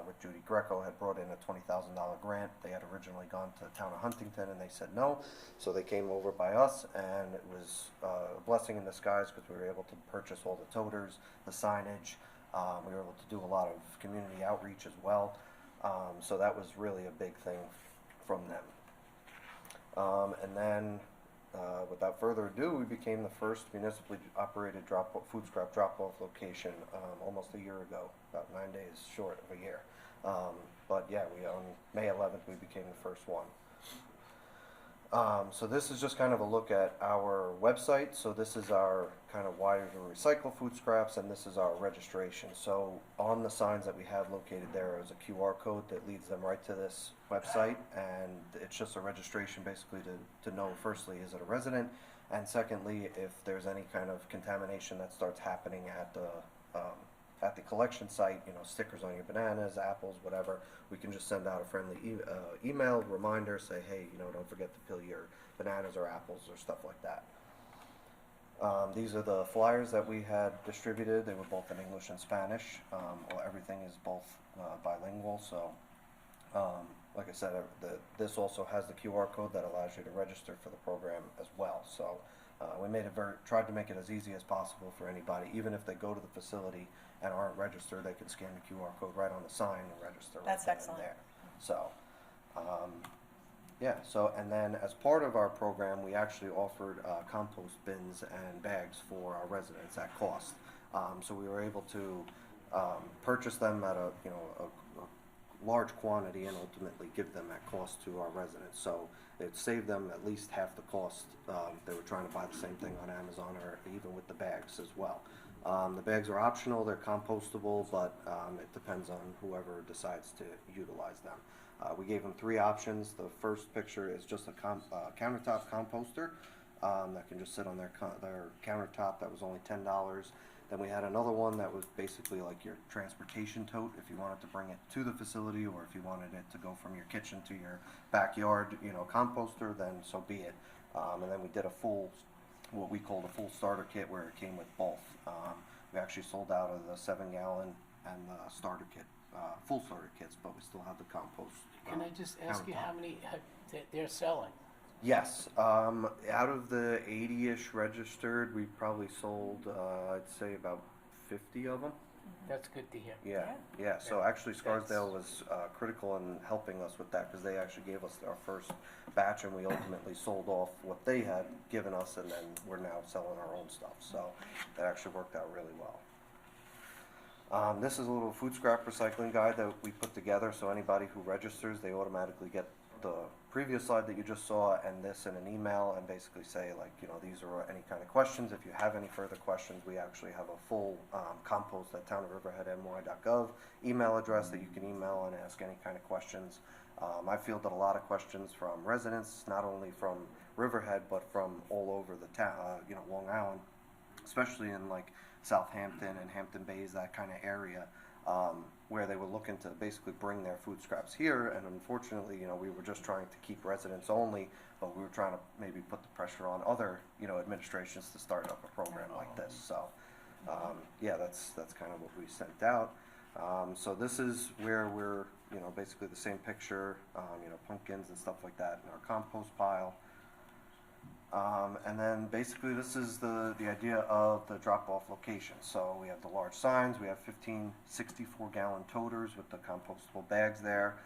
with Judy Greco had brought in a $20,000 grant. They had originally gone to the town of Huntington and they said no, so they came over by us, and it was a blessing in disguise because we were able to purchase all the toters, the signage. We were able to do a lot of community outreach as well, so that was really a big thing from them. And then without further ado, we became the first municipally operated food scrap drop-off location almost a year ago, about 9 days short of a year. But yeah, on May 11th, we became the first one. So this is just kind of a look at our website. So this is our kind of why to recycle food scraps, and this is our registration. So on the signs that we have located there is a QR code that leads them right to this website, and it's just a registration basically to know, firstly, is it a resident, and secondly, if there's any kind of contamination that starts happening at the collection site, stickers on your bananas, apples, whatever, we can just send out a friendly email reminder, say, hey, don't forget to peel your bananas or apples or stuff like that. These are the flyers that we had distributed. They were both in English and Spanish. Everything is both bilingual, so like I said, this also has the QR code that allows you to register for the program as well. So We made it tried to make it as easy as possible for anybody, even if they go to the facility and aren't registered, they can scan the QR code right on the sign and register That's right then excellent. and there. So, yeah, so, and then as part of our program, we actually offered compost bins and bags for our residents at cost. So we were able to purchase them at a large quantity and ultimately give them at cost to our residents. So it saved them at least half the cost. They were trying to buy the same thing on Amazon or even with the bags as well. The bags are optional, they're compostable, but it depends on whoever decides to utilize them. We gave them 3 options. The first picture is just a countertop composter that can just sit on their countertop. That was only $10. Then we had another one that was basically like your transportation tote if you wanted to bring it to the facility, or if you wanted it to go from your kitchen to your backyard, composter, then so be it. And then we did a full, what we called a full starter kit, where it came with both. We actually sold out of the 7-gallon and the starter kit, full starter kits, but we still have the compost. Can I just ask you countertop. how many they're selling? Yes, out of the 80-ish registered, we probably sold, I'd say about 50 of them. That's good to hear. Yeah. So actually, Scarsdale was critical in helping us with that, because they actually gave us our first batch, and we ultimately sold off what they had given us, and then we're now selling our own stuff. So that actually worked out really well. This is a little food scrap recycling guide that we put together, so anybody who registers, they automatically get the previous slide that you just saw and this in an email, and basically say, like, these are any kind of questions. If you have any further questions, we actually have a full compost at townofriverheadny.gov email address that you can email and ask any kind of questions. I fielded a lot of questions from residents, not only from Riverhead, but from all over the town, Long Island, especially in like Southampton and Hampton Bays, that kind of area, where they were looking to basically bring their food scraps here. And unfortunately, we were just trying to keep residents only, but we were trying to maybe put the pressure on other, administrations to start up a program like this. So, yeah, that's kind of what we sent out. So this is where we're, basically the same picture, pumpkins and stuff like that in our compost pile. And then basically this is the idea of the drop-off location. So we have the large signs, we have 15 64-gallon toters with the compostable bags there.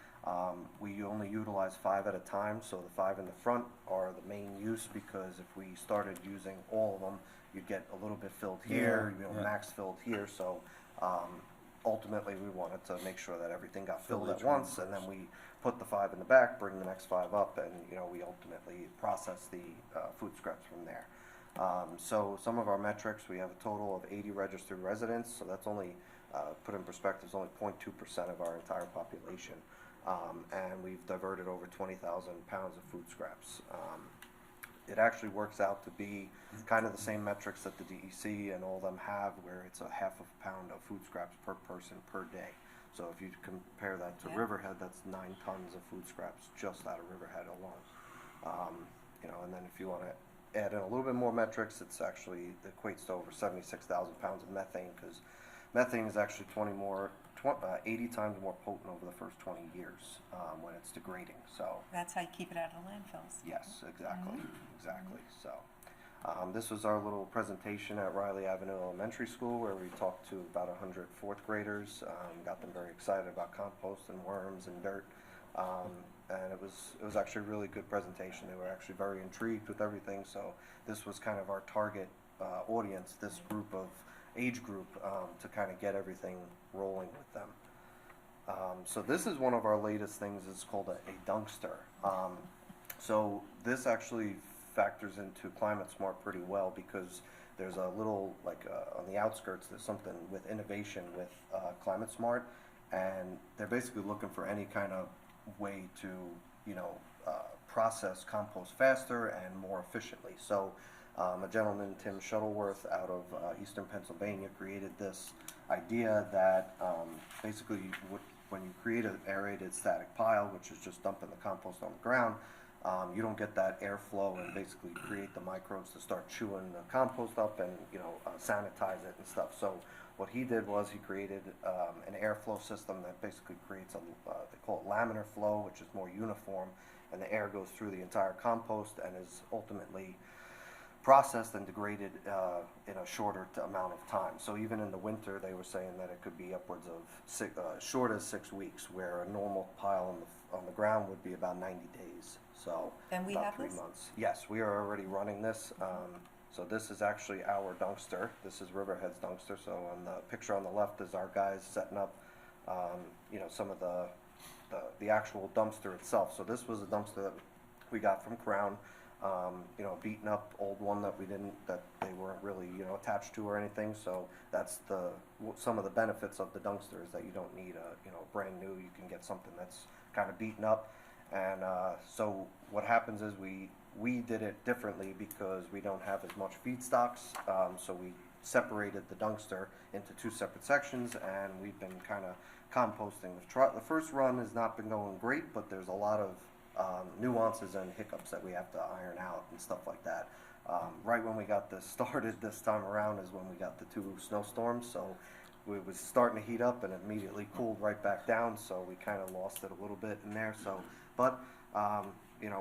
We only utilize 5 at a time, so the 5 in the front are the main use, because if we started using all of them, you'd get a little bit filled here, max filled here. So ultimately we wanted to make sure that everything got filled at once, and then we put the 5 in the back, bring the next 5 up, and we ultimately process the food scraps from there. So some of our metrics, we have a total of 80 registered residents, so that's only, put in perspective, is only 0.2% of our entire population. And we've diverted over 20,000 pounds of food scraps. It actually works out to be kind of the same metrics that the DEC and all of them have, where it's a half of a pound of food scraps per person per day. So if you compare that to Riverhead, that's 9 tons of food scraps just out of Riverhead alone. And then if you want to add in a little bit more metrics, it's actually equates to over 76,000 pounds of methane, because methane is actually 80 times more potent over the first 20 years when it's degrading. So That's how you keep it out of the landfills. yes, exactly. So this was our little presentation at Riley Avenue Elementary School, where we talked to about 100 fourth graders, got them very excited about compost and worms and dirt. And it was actually a really good presentation. They were actually very intrigued with everything. So this was kind of our target audience, this age group, to kind of get everything rolling with them. So this is one of our latest things. It's called a dunkster. So this actually factors into Climate Smart pretty well, because there's a little, on the outskirts, there's something with innovation with Climate Smart, and they're basically looking for any kind of way to, process compost faster and more efficiently. So a gentleman, Tim Shuttleworth, out of Eastern Pennsylvania, created this idea that basically when you create an aerated static pile, which is just dumping the compost on the ground, you don't get that airflow and basically create the microbes to start chewing the compost up and sanitize it and stuff. So what he did was he created an airflow system that basically creates they call it laminar flow, which is more uniform, and the air goes through the entire compost and is ultimately processed and degraded in a shorter amount of time. So even in the winter, they were saying that it could be upwards of short as 6 weeks, where a normal pile on the ground would be about 90 days. So And we about have 3 this? months. Yes, we are already running this. So this is actually our dumpster. This is Riverhead's dumpster. So on the picture on the left is our guys setting up, some of the actual dumpster itself. So this was a dumpster that we got from Crown, beaten up old one that they weren't really, attached to or anything. So that's some of the benefits of the dumpster is that you don't need a brand new. You can get something that's kind of beaten up. And so what happens is we did it differently because we don't have as much feedstocks. So we separated the dumpster into 2 separate sections, and we've been kind of composting. The first run has not been going great, but there's a lot of nuances and hiccups that we have to iron out and stuff like that. Right when we got this started this time around is when we got the 2 snowstorms, so it was starting to heat up and immediately cooled right back down, so we kind of lost it a little bit in there. So, but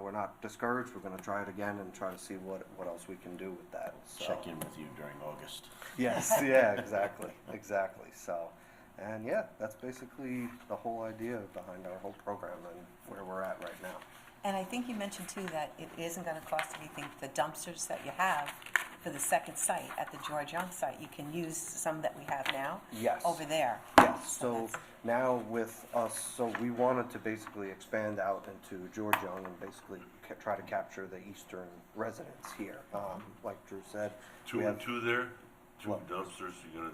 we're not discouraged. We're going to try it again and try to see what else we can do with that. So. Check in with you during August. Yes, yeah, exactly. So, and yeah, that's basically the whole idea behind our whole program and where we're at right now. And I think you mentioned too that it isn't going to cost anything. The dumpsters that you have for the second site at the George Young site, you can use some that we have now. Yes. Over there. Yes. So now with us, so we wanted to basically expand out into George Young and basically try to capture the eastern residents here. Like Drew said, 2 we and have 2 there? 2 What? dumpsters, you're gonna,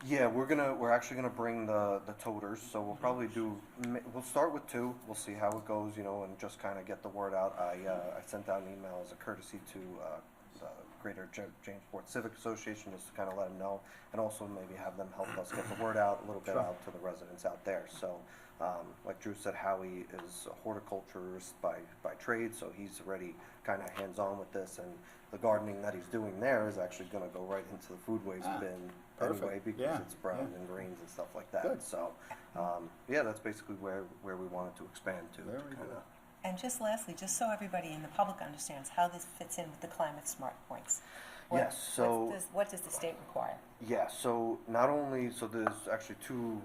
Yeah, we're actually gonna bring the toters, so we'll probably we'll start with 2, we'll see how it goes, and just kind of get the word out. I sent out an email as a courtesy to the Greater Jamesport Civic Association, just to kind of let them know, and also maybe have them help us get the word out a little bit out to the residents out there. So, like Drew said, Howie is a horticulturist by trade, so he's already kind of hands-on with this, and the gardening that he's doing there is actually going to go right into the food waste bin anyway, because it's browns and greens and stuff like that. Good. So, that's basically where we wanted to expand to. Very kinda- good. And just lastly, just so everybody in the public understands how this fits in with the climate smart points. Yes, so- What does the state require? Yeah, so not only, so there's actually 2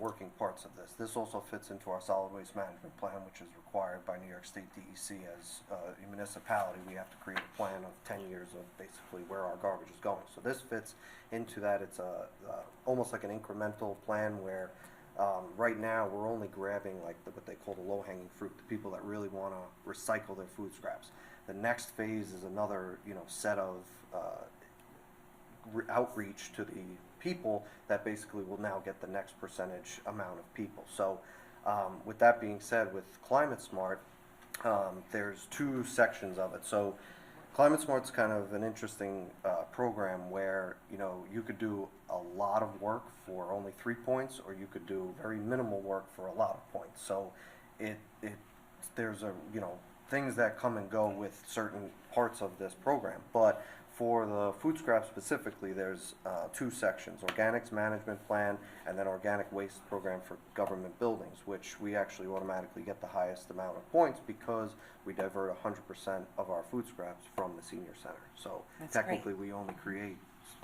working parts of this. This also fits into our solid waste management plan, which is required by New York State DEC. As a municipality, we have to create a plan of 10 years of basically where our garbage is going. So this fits into that. It's almost like an incremental plan where right now we're only grabbing like what they call the low-hanging fruit, the people that really want to recycle their food scraps. The next phase is another set of outreach to the people that basically will now get the next percentage amount of people. So with that being said, with Climate Smart, there's 2 sections of it. So Climate Smart's kind of an interesting program where you could do a lot of work for only 3 points, or you could do very minimal work for a lot of points. So there's things that come and go with certain parts of this program, but for the food scrap specifically, there's 2 sections: organics management plan and then organic waste program for government buildings, which we actually automatically get the highest amount of points because we divert 100% of our food scraps from the senior center. So That's technically, we only create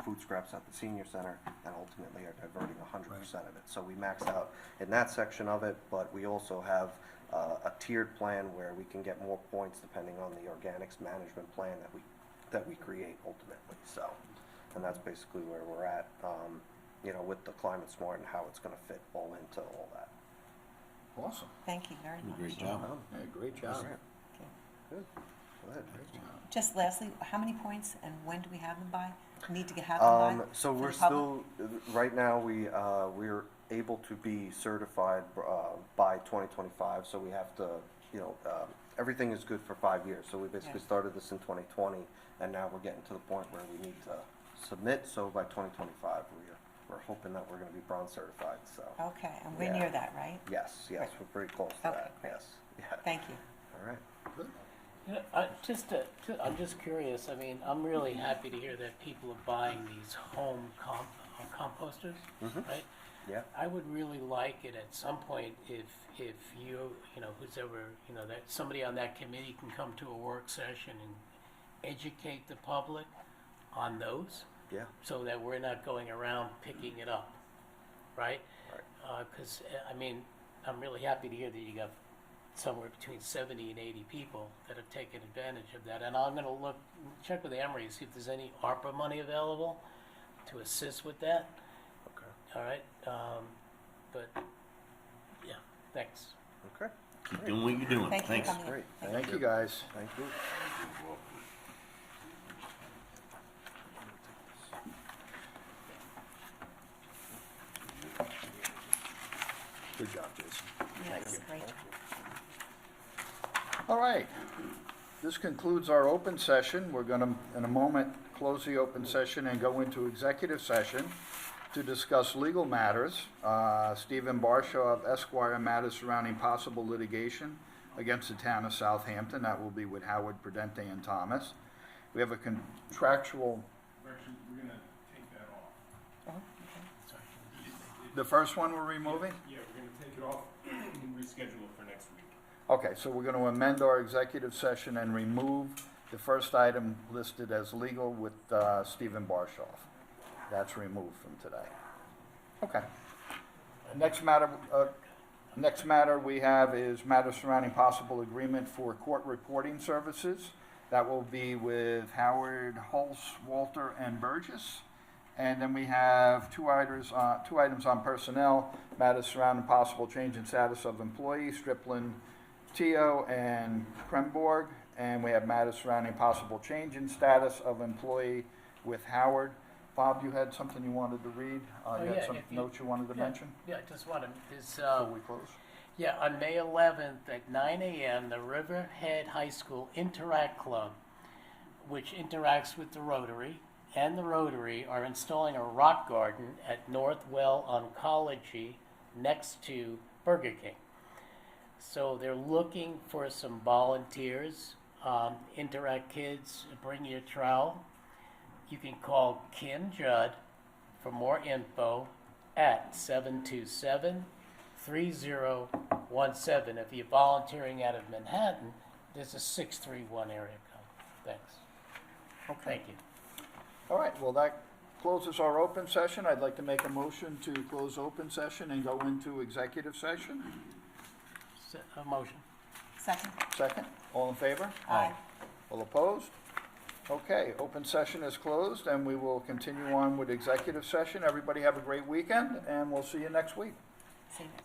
food scraps at the senior center and ultimately are diverting 100% of it. So we max out in that section of it, but we also have a tiered plan where we can get more points depending on the organics management plan that we create ultimately. So, and that's basically where we're at, with the Climate Smart and how it's going to fit all into all that. Awesome. Thank you very much. Great job. Yeah, great job. Okay. Good. Go ahead. Great job. Just lastly, how many points and when do we have them by? Need to have them by? So for we're the public? still, right now, we're able to be certified by 2025, so we have to, everything is good for 5 years. So we basically started this in 2020, and now we're getting to the point where we need to submit, so by 2025, we're hoping that we're going to be bronze certified, so. Okay, and we're near that, right? Yes, Right. we're pretty close to Okay, that, great. yes. Yeah. Thank you. All right. I'm just curious. I mean, I'm really happy to hear that people are buying these home composters, right? Yeah. I would really like it at some point if you, who's ever, that somebody on that committee can come to a work session and educate the public on those, Yeah. so that we're not going around picking it up, right? Because, I mean, I'm really happy to hear that you got somewhere between 70 and 80 people that have taken advantage of that. And I'm going to check with Emery, see if there's any ARPA money available to assist with that. Okay. All right? But, yeah, thanks. Okay. Keep doing what you're doing. Thank you for Thanks. coming in. Great. Thank you, guys. Thank you. Good job, Jason. Yes, great. All right. This concludes our open session. We're going to, in a moment, close the open session and go into executive session to discuss legal matters. Stephen Barshov, Esquire, matters surrounding possible litigation against the town of Southampton. That will be with Howard, Prudenti, and Thomas. We have a contractual, We're gonna take that off. Oh, okay. the first one we're removing? Yeah, we're gonna take it off and reschedule it for next week. Okay, so we're going to amend our executive session and remove the first item listed as legal with Stephen Barshov. That's removed from today. Okay. Next matter we have is matter surrounding possible agreement for court reporting services. That will be with Howard, Hulse, Walter, and Burgess. And then we have two items on personnel, matters surrounding possible change in status of employee, STRIPLIN, Teo, and KREYMBORG. And we have matters surrounding possible change in status of employee with Howard. Bob, you had something you wanted to read? You had some notes you wanted to mention Yeah, I just want to, before we close? yeah, on May 11th at 9 a.m., the Riverhead High School Interact Club, which interacts with the Rotary, and the Rotary are installing a rock garden at Northwell Oncology next to Burger King. So they're looking for some volunteers. Interact Kids, bring your trowel. You can call Kim Judd for more info at 727-3017. If you're volunteering out of Manhattan, there's a 631 area code. Thanks. Okay. Thank you. All right, well, that closes our open session. I'd like to make a motion to close open session and go into executive session. A motion. Second? Second, all in favor? Aye. All opposed? Okay, open session is closed, and we will continue on with executive session. Everybody have a great weekend, and we'll see you next week. See you next.